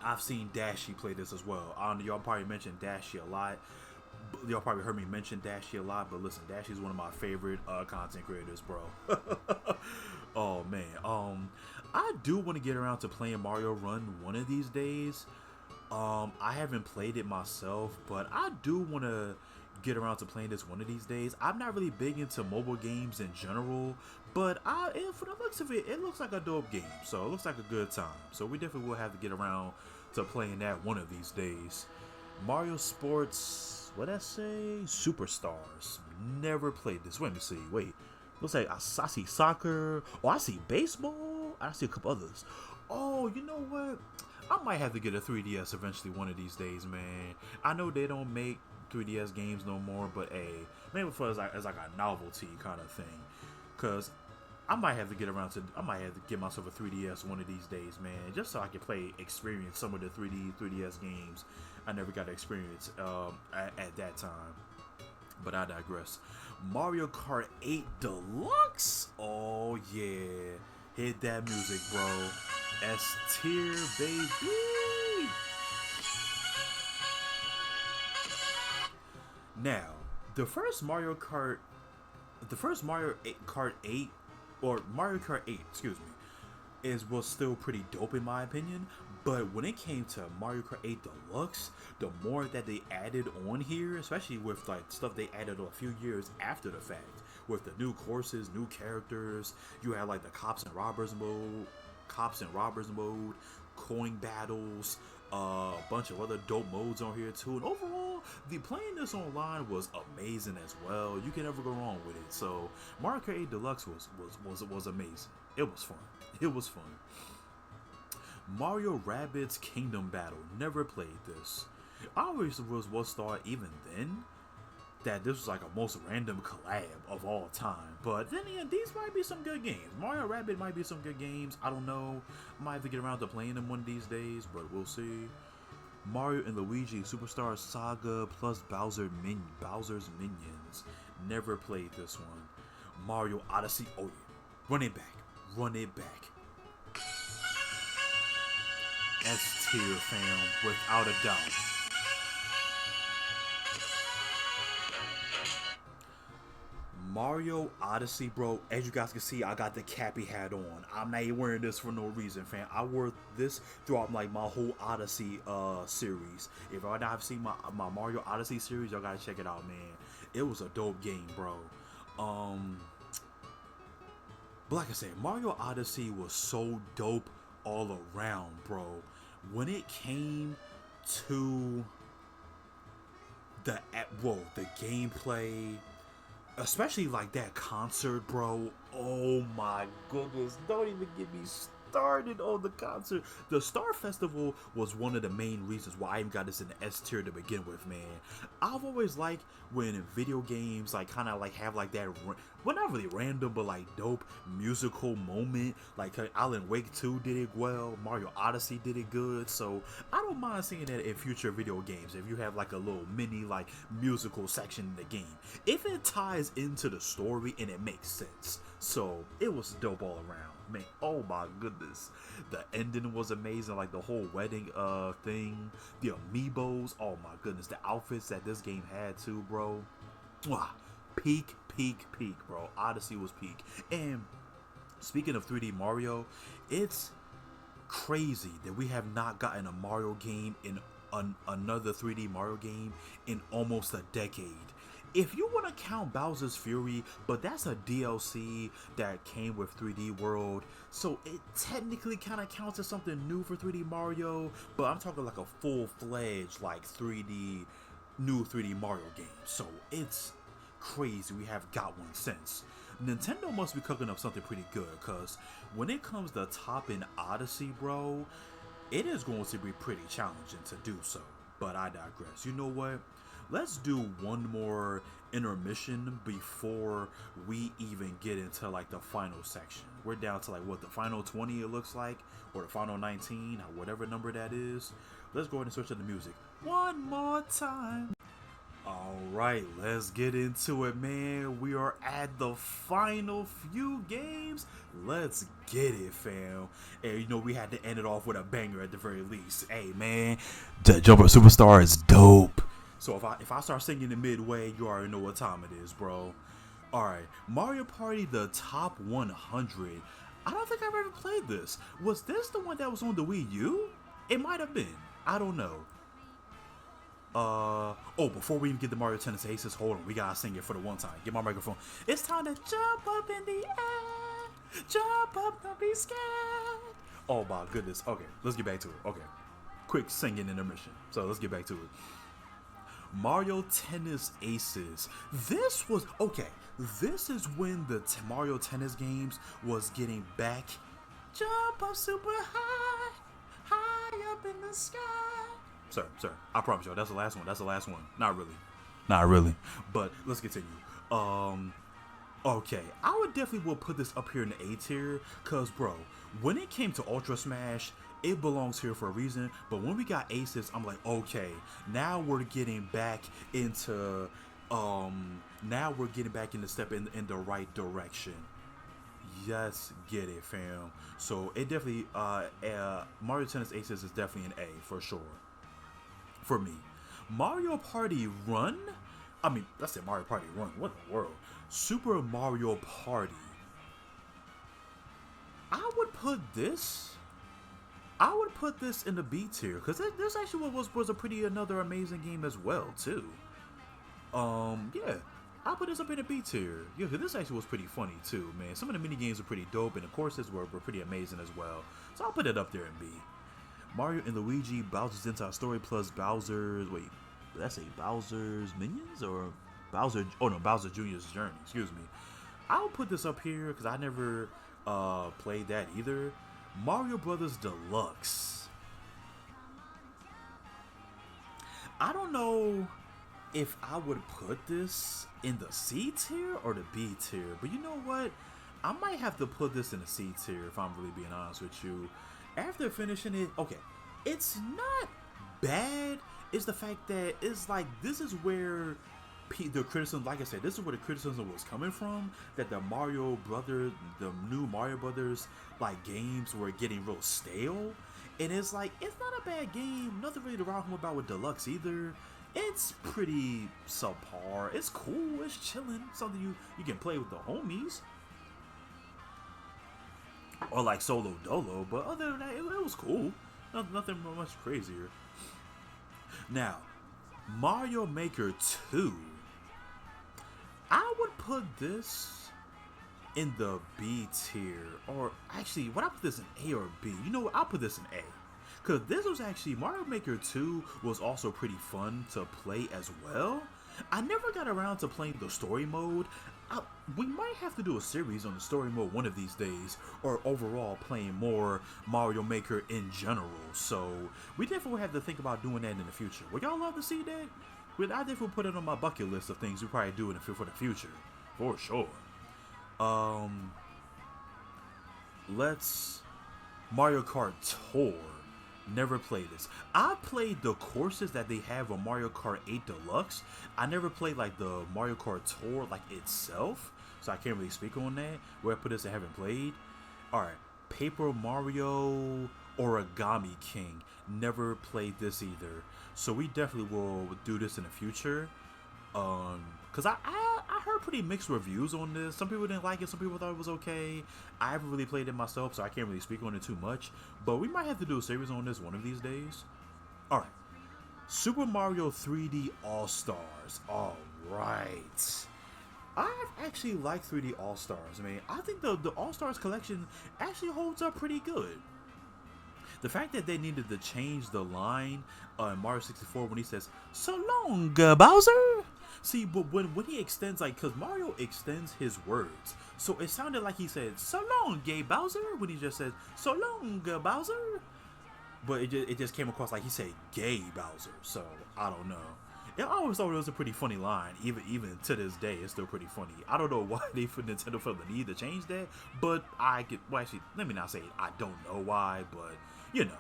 I've seen Dashie play this as well. I don't know, y'all probably mentioned Dashie a lot. Y'all probably heard me mention Dashie a lot, but listen, Dashie's one of my favorite content creators, bro. Oh man, I do want to get around to playing Mario Run one of these days. I haven't played it myself, but I do want to get around to playing this one of these days. I'm not really big into mobile games in general, but for the looks of it, it looks like a dope game, so it looks like a good time. So we definitely will have to get around to playing that one of these days. Mario Sports, what'd I say? Superstars. Never played this. Let me see. Wait. Looks like I see soccer. Oh, I see baseball. I see a couple others. Oh, you know what? I might have to get a 3DS eventually one of these days, man. I know they don't make 3DS games no more, but hey, maybe for as like a novelty kind of thing. Cause I might have to get myself a 3DS one of these days, man, just so I can experience some of the 3DS games I never got to experience at that time. But I digress. Mario Kart 8 Deluxe. Oh yeah, hit that music, bro. S tier, baby. Now, the first Mario Kart 8, or Mario Kart 8, excuse me, was still pretty dope in my opinion. But when it came to Mario Kart 8 Deluxe, the more that they added on here, especially with like stuff they added a few years after the fact, with the new courses, new characters, you had like the cops and robbers mode, coin battles, a bunch of other dope modes on here too. And overall, the playing this online was amazing as well. You can never go wrong with it. So Mario Kart 8 Deluxe was amazing. It was fun. Mario Rabbids Kingdom Battle. Never played this. I always was thought even then that this was like a most random collab of all time. But then again, these might be some good games. Mario Rabbids might be some good games. I don't know. I might have to get around to playing them one of these days, but we'll see. Mario and Luigi Superstar Saga plus Bowser's Minions. Never played this one. Mario Odyssey. Oh yeah. Run it back. S tier, fam, without a doubt. Mario Odyssey, bro. As you guys can see, I got the Cappy hat on. I'm not even wearing this for no reason, fam. I wore this throughout like my whole Odyssey series. If y'all not seen my Mario Odyssey series, y'all gotta check it out, man. It was a dope game, bro. But like I said, Mario Odyssey was so dope all around, bro. When it came to the gameplay, especially like that concert, bro. Oh my goodness, don't even get me started on the concert. The Star Festival was one of the main reasons why I even got this in the S tier to begin with, man. I've always liked when video games like kind of like have like that, well, not really random, but like dope musical moment. Like Alan Wake 2 did it well, Mario Odyssey did it good, so I don't mind seeing that in future video games if you have like a little mini like musical section in the game, if it ties into the story and it makes sense. So it was dope all around, man. Oh my goodness, the ending was amazing, like the whole wedding thing, the amiibos, oh my goodness, the outfits that this game had too, bro. Mwah. Peak peak, bro. Odyssey was peak. And speaking of 3D Mario, it's crazy that we have not gotten a Mario game in another 3D Mario game in almost a decade. If you want to count Bowser's Fury, but that's a DLC that came with 3D World, so it technically kind of counts as something new for 3D Mario, but I'm talking like a full-fledged like new 3D Mario game. So it's crazy we have got one since. Nintendo must be cooking up something pretty good, because when it comes to topping Odyssey, bro, it is going to be pretty challenging to do so. But I digress. You know what? Let's do one more intermission before we even get into like the final section. We're down to like what, the final 20 it looks like, or the final 19, or whatever number that is. Let's go ahead and switch to the music one more time. Alright, let's get into it, man. We are at the final few games. Let's get it, fam. And you know, we had to end it off with a banger at the very least. Hey, man, the Jumper Superstar is dope. So if I start singing in midway, you already know what time it is, bro. Alright, Mario Party, the top 100. I don't think I've ever played this. Was this the one that was on the Wii U? It might have been. I don't know. Before we even get the Mario Tennis Aces, hold on, we gotta sing it for the one time. Get my microphone. It's time to jump up in the air, jump up, don't be scared. Oh my goodness. Okay, let's get back to it. Okay, quick singing intermission. So let's get back to it. Mario Tennis Aces. This was, okay, this is when the Mario Tennis games was getting back. Jump up super high, high up in the sky. Sir, I promise y'all, that's the last one. Not really. But let's continue. Okay, I would definitely will put this up here in the A tier, cause bro, when it came to Ultra Smash, it belongs here for a reason. But when we got Aces, I'm like, okay, now we're getting back into, step in the right direction. Yes, get it, fam. So it definitely, Mario Tennis Aces is definitely an A for sure. For me, Mario Party Run. I mean, that's it. Mario Party Run. What in the world? Super Mario Party. I would put this in the B tier, because this actually was a pretty another amazing game as well too. Yeah, I'll put this up in the B tier. Yeah, because this actually was pretty funny too, man. Some of the mini games were pretty dope, and the courses were pretty amazing as well. So I'll put it up there in B. Mario and Luigi Bowser's Inside Story plus Bowser's, wait, did I say Bowser's Minions or Bowser? Oh no, Bowser Jr.'s Journey. Excuse me. I'll put this up here because I never played that either. Mario Brothers Deluxe. I don't know if I would put this in the C tier or the B tier, but you know what? I might have to put this in the C tier if I'm really being honest with you. After finishing it, okay, it's not bad. It's the fact that it's like, this is where the criticism, like I said, this is where the criticism was coming from, that the new Mario Brothers like games were getting real stale. And it's like, it's not a bad game, nothing really to write home about with Deluxe either. It's pretty subpar. It's cool, it's chilling, something you can play with the homies, or like solo dolo, but other than that, it was cool. Nothing much crazier. Now, Mario Maker 2. I would put this in the B tier, or actually, would I put this in A or B? You know what? I'll put this in A, because this was actually, Mario Maker 2 was also pretty fun to play as well. I never got around to playing the story mode. We might have to do a series on the story mode one of these days, or overall playing more Mario Maker in general. So we definitely have to think about doing that in the future. Would y'all love to see that? I definitely put it on my bucket list of things we probably do for the future, for sure. Let's Mario Kart Tour. Never played this. I played the courses that they have on Mario Kart 8 Deluxe. I never played like the Mario Kart Tour like itself, so I can't really speak on that. Where I put this, I haven't played. Alright, Paper Mario Origami King. Never played this either. So we definitely will do this in the future. Cause I I heard pretty mixed reviews on this. Some people didn't like it. Some people thought it was okay. I haven't really played it myself, so I can't really speak on it too much. But we might have to do a series on this one of these days. All right. Super Mario 3D All-Stars. All right. I've actually liked 3D All-Stars, man. I think the All-Stars collection actually holds up pretty good. The fact that they needed to change the line in Mario 64 when he says, "So long, Bowser." See, but when he extends, like, because Mario extends his words. So it sounded like he said, "So long, gay Bowser," when he just said, "So long, Bowser." But it just came across like he said "gay Bowser," so I don't know. I always thought it was a pretty funny line. Even to this day, it's still pretty funny. I don't know why Nintendo felt the need to change that, but well, actually, let me not say it. I don't know why, but you know,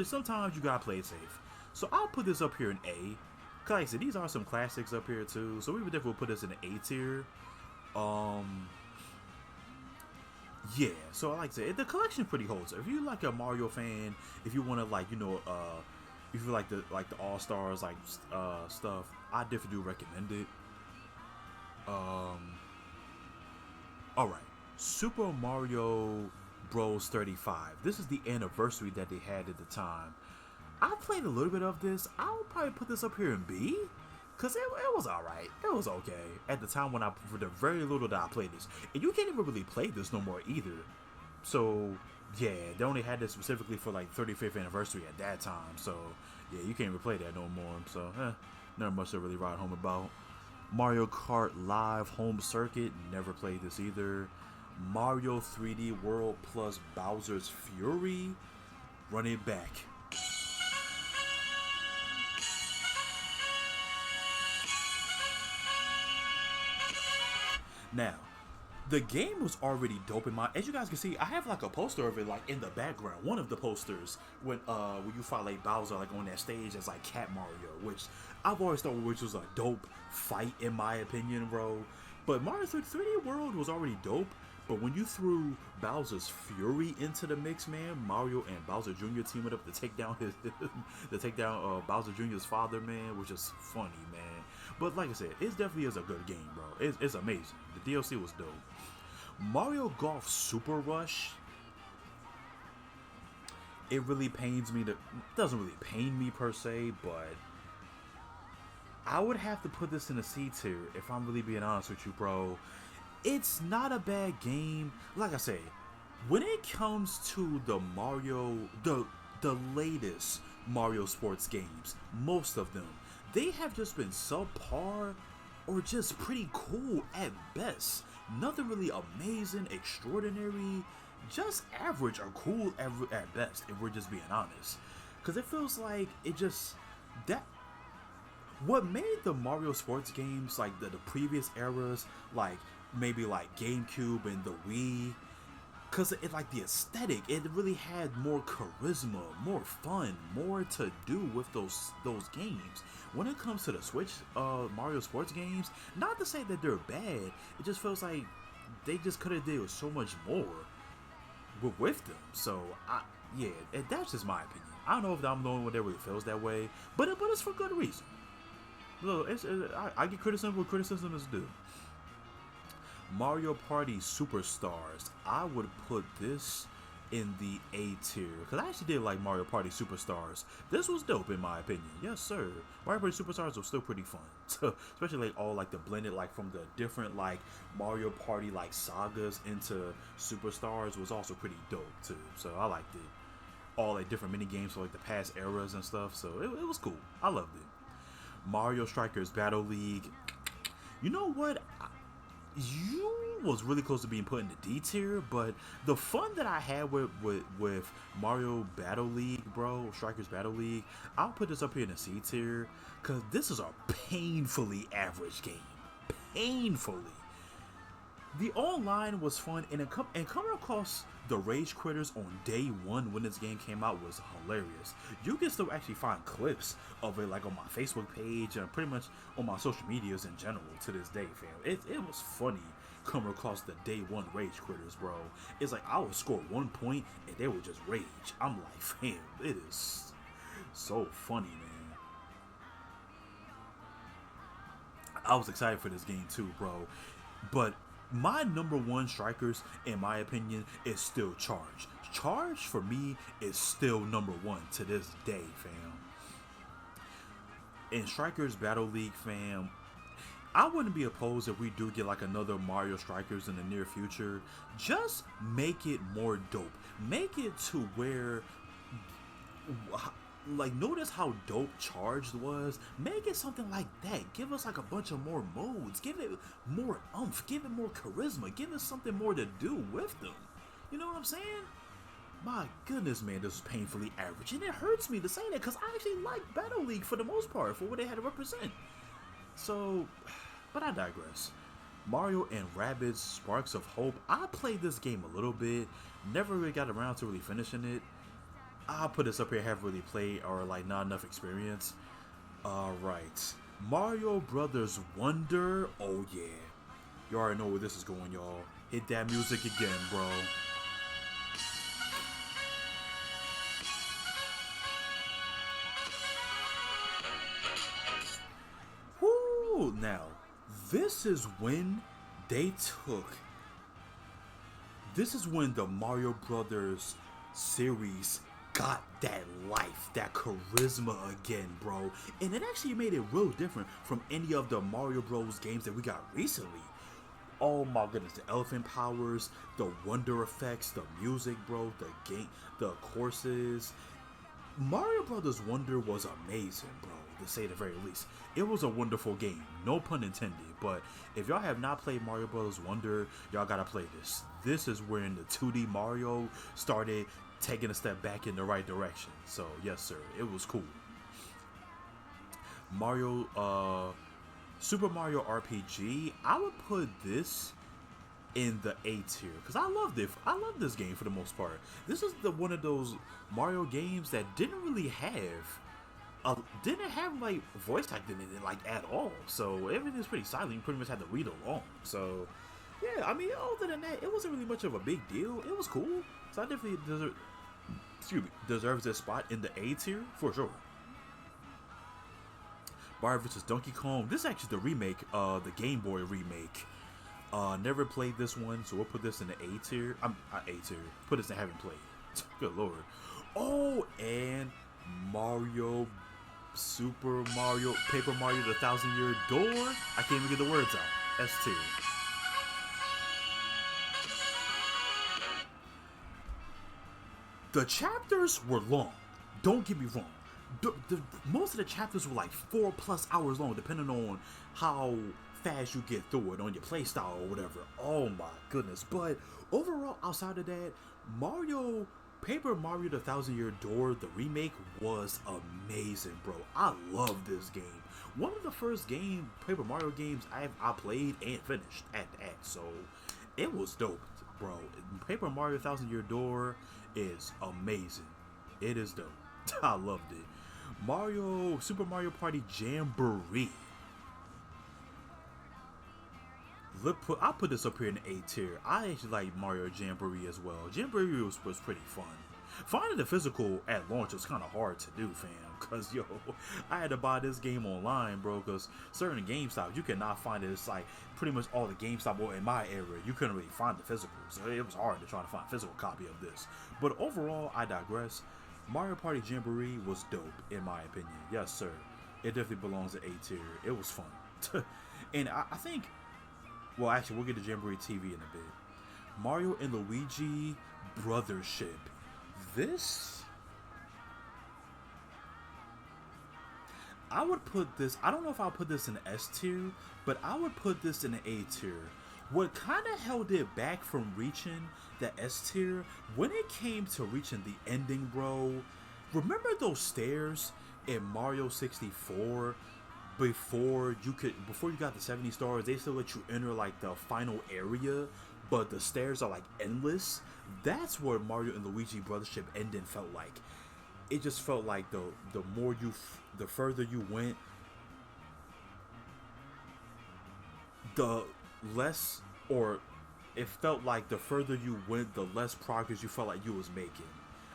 sometimes you gotta play it safe. So I'll put this up here in A. Cause like I said, these are some classics up here too. So we would definitely put this in the A tier. Yeah, so like I said, the collection pretty holds. If you like a Mario fan, if you want to like, if you like the All Stars stuff, I definitely do recommend it. All right, Super Mario Bros. 35. This is the anniversary that they had at the time. I played a little bit of this. I would probably put this up here in B. Cause it was alright. It was okay. At the time for the very little that I played this. And you can't even really play this no more either. So yeah, they only had this specifically for like 35th anniversary at that time. So yeah, you can't even play that no more. So not much to really write home about. Mario Kart Live Home Circuit, never played this either. Mario 3D World plus Bowser's Fury, run it back. Now, the game was already dope in my. As you guys can see, I have like a poster of it like in the background. One of the posters when you fight like Bowser like on that stage as like Cat Mario, which I've always thought which was a dope fight in my opinion, bro. But Mario 3D World was already dope. But when you threw Bowser's Fury into the mix, man, Mario and Bowser Jr. teaming up to take down Bowser Jr.'s father, man, which is funny, man. But like I said, it definitely is a good game, bro. It's amazing. The DLC was dope. Mario Golf Super Rush. It really pains me doesn't really pain me per se, but I would have to put this in a C tier if I'm really being honest with you, bro. It's not a bad game. Like I say, when it comes to the latest Mario sports games, most of them, they have just been subpar or just pretty cool at best. Nothing really amazing, extraordinary, just average or cool at best, if we're just being honest. Because it feels like what made the Mario sports games, like the previous eras, like maybe like GameCube and the Wii, because it like the aesthetic, it really had more charisma, more fun, more to do with those games. When it comes to the Switch Mario sports games, not to say that they're bad, it just feels like they just could have did so much more with them. So yeah, that's just my opinion. I don't know if I'm the only one that really feels that way, but it's for good reason. So I get criticism where criticism is due. Mario Party Superstars, I would put this in the A tier because I actually did like Mario Party Superstars. This was dope in my opinion. Yes, sir. Mario Party Superstars was still pretty fun, so, especially like all like the blended like from the different like Mario Party like sagas into Superstars was also pretty dope too. So I liked it. All like different mini games for like the past eras and stuff. So it was cool. I loved it. Mario Strikers Battle League. You know what? You was really close to being put in the D tier, but the fun that I had with Mario Battle League, bro, Strikers Battle League, I'll put this up here in the C tier because this is a painfully average game. Painfully. The online was fun, and coming across the Rage Critters on day one when this game came out was hilarious. You can still actually find clips of it like on my Facebook page and pretty much on my social medias in general to this day, fam. It was funny coming across the day one Rage Critters, bro. It's like I would score 1 point and they would just rage. I'm like, fam, it is so funny, man. I was excited for this game too, bro. But my number one strikers, in my opinion, is still Charge. Charge for me is still number one to this day, fam. In Strikers Battle League, fam, I wouldn't be opposed if we do get like another Mario Strikers in the near future. Just make it more dope. Make it to where, like, notice how dope Charged was. Make it something like that. Give us like a bunch of more modes. Give it more oomph. Give it more charisma. Give us something more to do with them. You know what I'm saying? My goodness, man, this is painfully average. And it hurts me to say that because I actually like Battle League for the most part, for what they had to represent. So, but I digress. Mario and Rabbids Sparks of Hope. I played this game a little bit. Never really got around to really finishing it. I'll put this up here, haven't really played or like not enough experience. Alright. Mario Brothers Wonder. Oh yeah. You already know where this is going, y'all. Hit that music again, bro. Whoo! Now, this is when they took... This is when the Mario Brothers series got that life, that charisma again, bro. And it actually made it real different from any of the Mario Bros games that we got recently. Oh my goodness, the elephant powers, the wonder effects, the music, bro, the game, the courses. Mario Brothers Wonder was amazing, bro, to say the very least. It was a wonderful game, no pun intended, but if y'all have not played Mario Brothers Wonder, y'all gotta play this. This is when the 2D Mario started taking a step back in the right direction. So, yes sir, it was cool. Super Mario RPG, I would put this in the A tier because I loved it. I love this game for the most part. This is one of those Mario games that didn't really have like voice acting in it like at all. So everything's pretty silent. You pretty much had to read along. So yeah, I mean, other than that, it wasn't really much of a big deal. It was cool. So I definitely deserves a spot in the A tier for sure. Mario vs. Donkey Kong. This is actually the remake, the Game Boy remake. Never played this one, so we'll put this in the A tier. A tier. Put this in haven't played. Good lord. Oh, and Super Mario, Paper Mario: The 1,000-Year Door. I can't even get the words out. S tier. The chapters were long. Don't get me wrong. Most of the chapters were like 4+ hours long, depending on how fast you get through it on your playstyle or whatever. Oh my goodness. But overall, outside of that, Paper Mario: The 1,000-Year Door, the remake, was amazing, bro. I love this game. One of the first Paper Mario games I played and finished at that, so it was dope, bro. Paper Mario: 1,000-Year Door is amazing. It is dope. I loved it. Super Mario Party Jamboree. I'll put this up here in the A tier. I actually like Mario Jamboree as well. Jamboree was pretty fun. Finding the physical at launch was kind of hard to do, fam. Because, yo, I had to buy this game online, bro. Because certain GameStop, you cannot find it. It's like pretty much all the GameStop in my area, you couldn't really find the physical. So it was hard to try to find a physical copy of this. But overall, I digress. Mario Party Jamboree was dope, in my opinion. Yes, sir. It definitely belongs to A tier. It was fun. And I think... Well, actually, we'll get to Jamboree TV in a bit. Mario and Luigi Brothership. This... I would put this... I don't know if I'll put this in the S tier, but I would put this in the A tier. What kind of held it back from reaching the S tier, when it came to reaching the ending, bro, remember those stairs in Mario 64? Before you got the 70 stars, they still let you enter like the final area, but the stairs are like endless. That's what Mario and Luigi Brothership ending felt like. It just felt like the further you went, the less, or it felt like the further you went, the less progress you felt like you was making.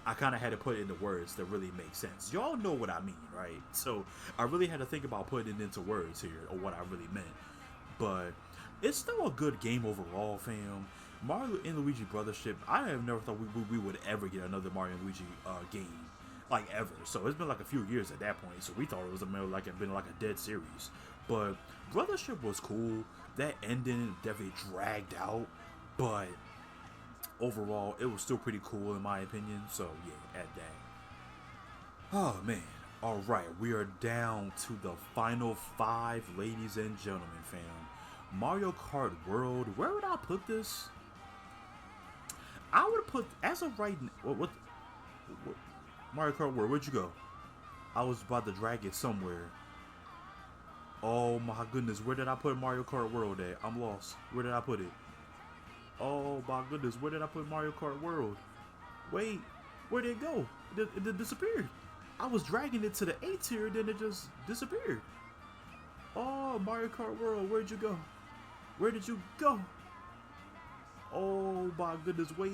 I kind of had to put it into words that really make sense. Y'all know what I mean, right? So I really had to think about putting it into words here, or what I really meant. but it's still a good game overall, fam. Mario and Luigi Brothership, I have never thought we would ever get another Mario and Luigi game, like ever. So it's been like a few years at that point. So we thought it was been like a dead series. But Brothership was cool. That ending definitely dragged out, but overall it was still pretty cool in my opinion. So yeah, at that. Oh man. All right, we are down to the final 5, ladies and gentlemen, fam. Mario Kart World. Where would I put this? I would put, as of right now, what Mario Kart World, where'd you go? I was about to drag it somewhere. Oh my goodness, where did I put Mario Kart World at? I'm lost. Where did I put it? Oh my goodness, where did I put Mario Kart World? Wait, where did it go? It disappeared. I was dragging it to the A tier, then it just disappeared. Oh, Mario Kart World, where'd you go? Where did you go? Oh my goodness, wait.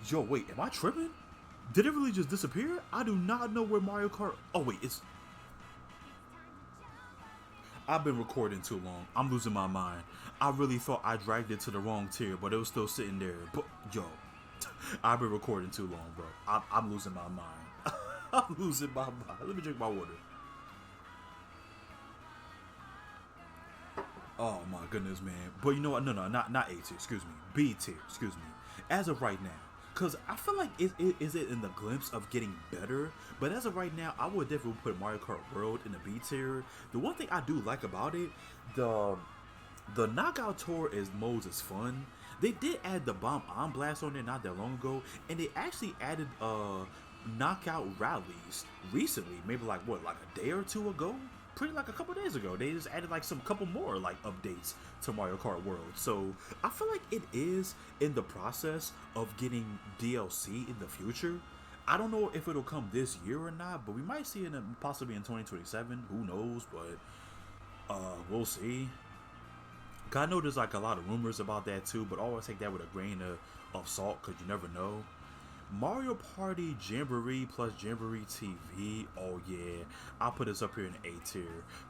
Yo, wait, am I tripping? Did it really just disappear? I do not know where Mario Kart... Oh wait, it's... I've been recording too long. I'm losing my mind. I really thought I dragged it to the wrong tier, but it was still sitting there. But, yo, I've been recording too long, bro. I'm losing my mind. I'm losing my mind. Let me drink my water. Oh my goodness, man. But you know what? No, not A tier. Excuse me. B tier. Excuse me. As of right now, because I feel like is it in the glimpse of getting better. But as of right now, I would definitely put Mario Kart World in the B tier. The one thing I do like about it, the knockout tour modes is fun. They did add the Bomb on Blast on there not that long ago, and they actually added knockout rallies recently. Maybe like a day or two ago. Pretty like a couple days ago, they just added like some couple more like updates to Mario Kart World. So I feel like it is in the process of getting DLC in the future. I don't know if it'll come this year or not, but we might see it possibly in 2027. Who knows? But we'll see. I know there's like a lot of rumors about that too, but always take that with a grain of salt because you never know. Mario Party Jamboree plus Jamboree TV. Oh yeah, I'll put this up here in A tier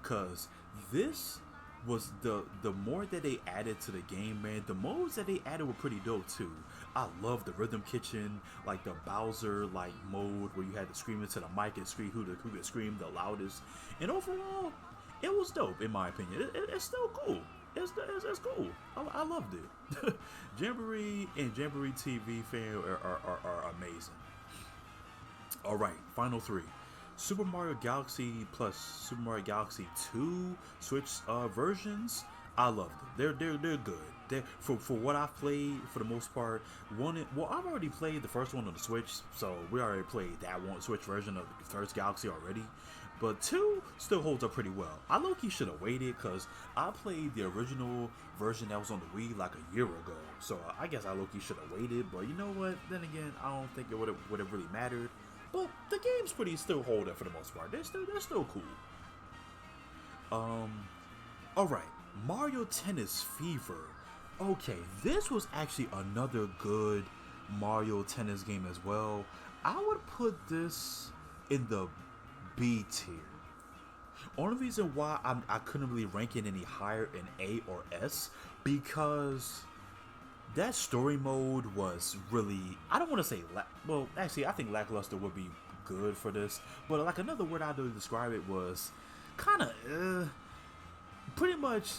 because this was the more that they added to the game, man. The modes that they added were pretty dope too. I love the Rhythm Kitchen, like the Bowser like mode where you had to scream into the mic and scream who could scream the loudest. And overall, it was dope in my opinion. It's still cool. It's cool. I loved it. Jamboree and Jamboree TV fan are amazing. All right, final 3. Super Mario Galaxy plus Super Mario Galaxy 2 Switch versions. I love them. They're good. For what I've played for the most part. I've already played the first one on the Switch, so we already played that one Switch version of the first Galaxy already. But 2 still holds up pretty well. I low-key should have waited because I played the original version that was on the Wii like a year ago. So I guess I low-key should have waited. But you know what? Then again, I don't think it would have really mattered. But the game's still hold up for the most part. They're still cool. Alright. Mario Tennis Fever. Okay, this was actually another good Mario Tennis game as well. I would put this in the B tier. Only reason why I couldn't really rank it any higher in A or S because that story mode was really, I don't want to say well actually I think lackluster would be good for this, but like another word I would describe it was kind of pretty much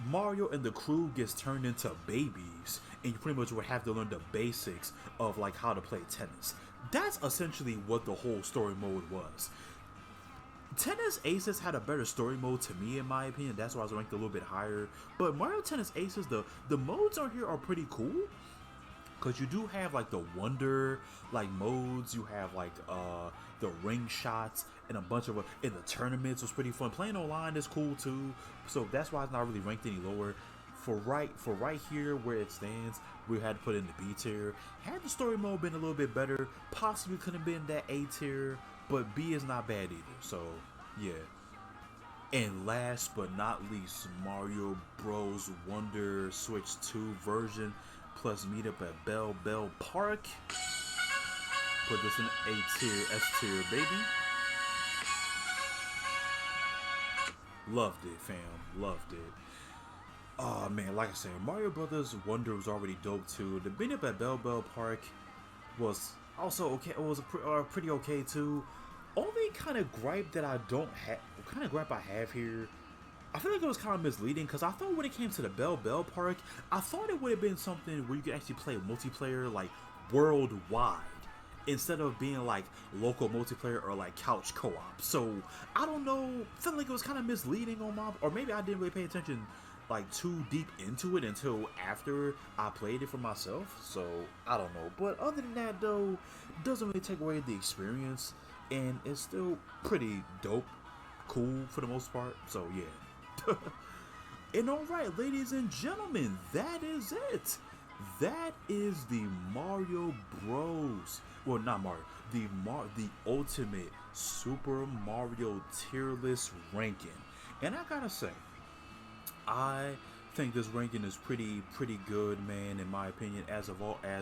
Mario and the crew gets turned into babies and you pretty much would have to learn the basics of like how to play tennis. That's essentially what the whole story mode was. Tennis Aces had a better story mode to me in my opinion. That's why I was ranked a little bit higher. But Mario Tennis Aces, the modes on here are pretty cool. Because you do have like the Wonder like modes. You have like the ring shots and a bunch of in the tournaments was pretty fun. Playing online is cool too. So that's why it's not really ranked any lower. For right here where it stands, we had to put it in the B tier. Had the story mode been a little bit better, possibly could have been that A tier. But B is not bad either, so yeah. And last but not least, Mario Bros. Wonder Switch 2 version plus meetup at Bell Park. Put this in A tier, S tier, baby. Loved it, fam. Loved it. Oh man, like I said, Mario Brothers Wonder was already dope too. The meetup at Bell Park was also okay. It was pretty okay too. Only kind of gripe that I don't have, kind of gripe I have here, I feel like it was kind of misleading because I thought when it came to the Bell Park, I thought it would have been something where you could actually play multiplayer like worldwide instead of being like local multiplayer or like couch co-op. So I don't know, I feel like it was kind of misleading on my, or maybe I didn't really pay attention like too deep into it until after I played it for myself. So I don't know, but other than that though, it doesn't really take away the experience, and it's still pretty dope, cool for the most part. So yeah. And alright, ladies and gentlemen, that is it. That is the Mario Bros. Well, not Mario. The ultimate Super Mario tier list ranking. And I gotta say, I think this ranking is pretty good, man. In my opinion, as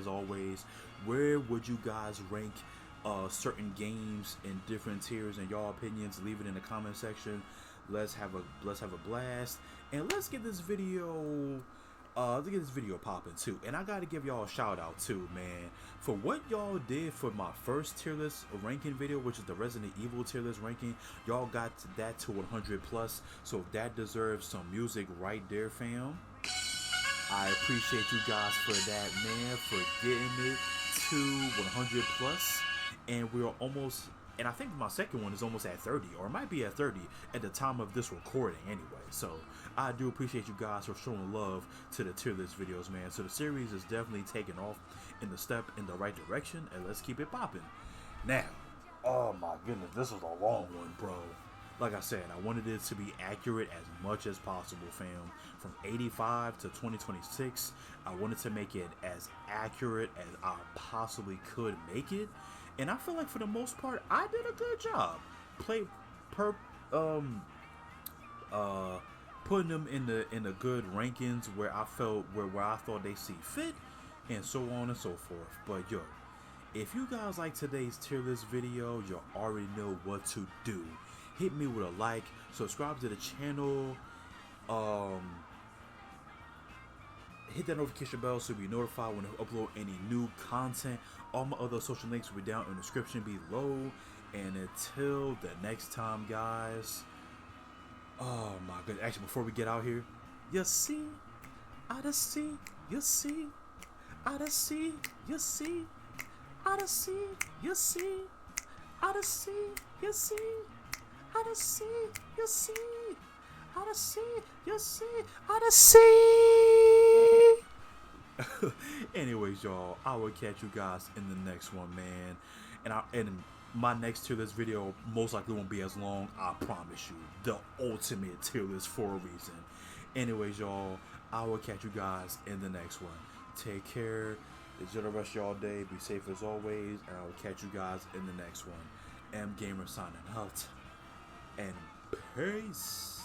always, where would you guys rank certain games in different tiers? In y'all opinions, leave it in the comment section. Let's have a blast, and let's get this video popping too. And I gotta give y'all a shout out too, man, for what y'all did for my first tier list ranking video, which is the Resident Evil tier list ranking. Y'all got that to 100 plus, so that deserves some music right there, fam. I appreciate you guys for that, man, for getting it to 100 plus, and we're almost. And I think my second one is almost at 30, or it might be at 30 at the time of this recording anyway. So I do appreciate you guys for showing love to the tier list videos, man. So the series is definitely taking off in the right direction, and let's keep it popping. Now, oh my goodness, this was a long one, bro. Like I said, I wanted it to be accurate as much as possible, fam. From 85 to 2026, I wanted to make it as accurate as I possibly could make it. And I feel like for the most part, I did a good job. Putting them in the good rankings where I felt where I thought they see fit, and so on and so forth. But yo, if you guys like today's tier list video, you already know what to do. Hit me with a like, subscribe to the channel, hit that notification bell so you'll be notified when I upload any new content. All my other social links will be down in the description below. And until the next time, guys. Oh my goodness. Actually, before we get out here, you see, Odyssey, you see, Odyssey, you see, Odyssey, you see, Odyssey, you see, Odyssey, you see, Odyssey, you see, Odyssey. Anyways, y'all, I will catch you guys in the next one, man. And my next tier list video most likely won't be as long. I promise you, the ultimate tier list for a reason. Anyways, y'all, I will catch you guys in the next one. Take care. Enjoy the rest of y'all day. Be safe as always, and I will catch you guys in the next one. M Gamer signing out, and peace.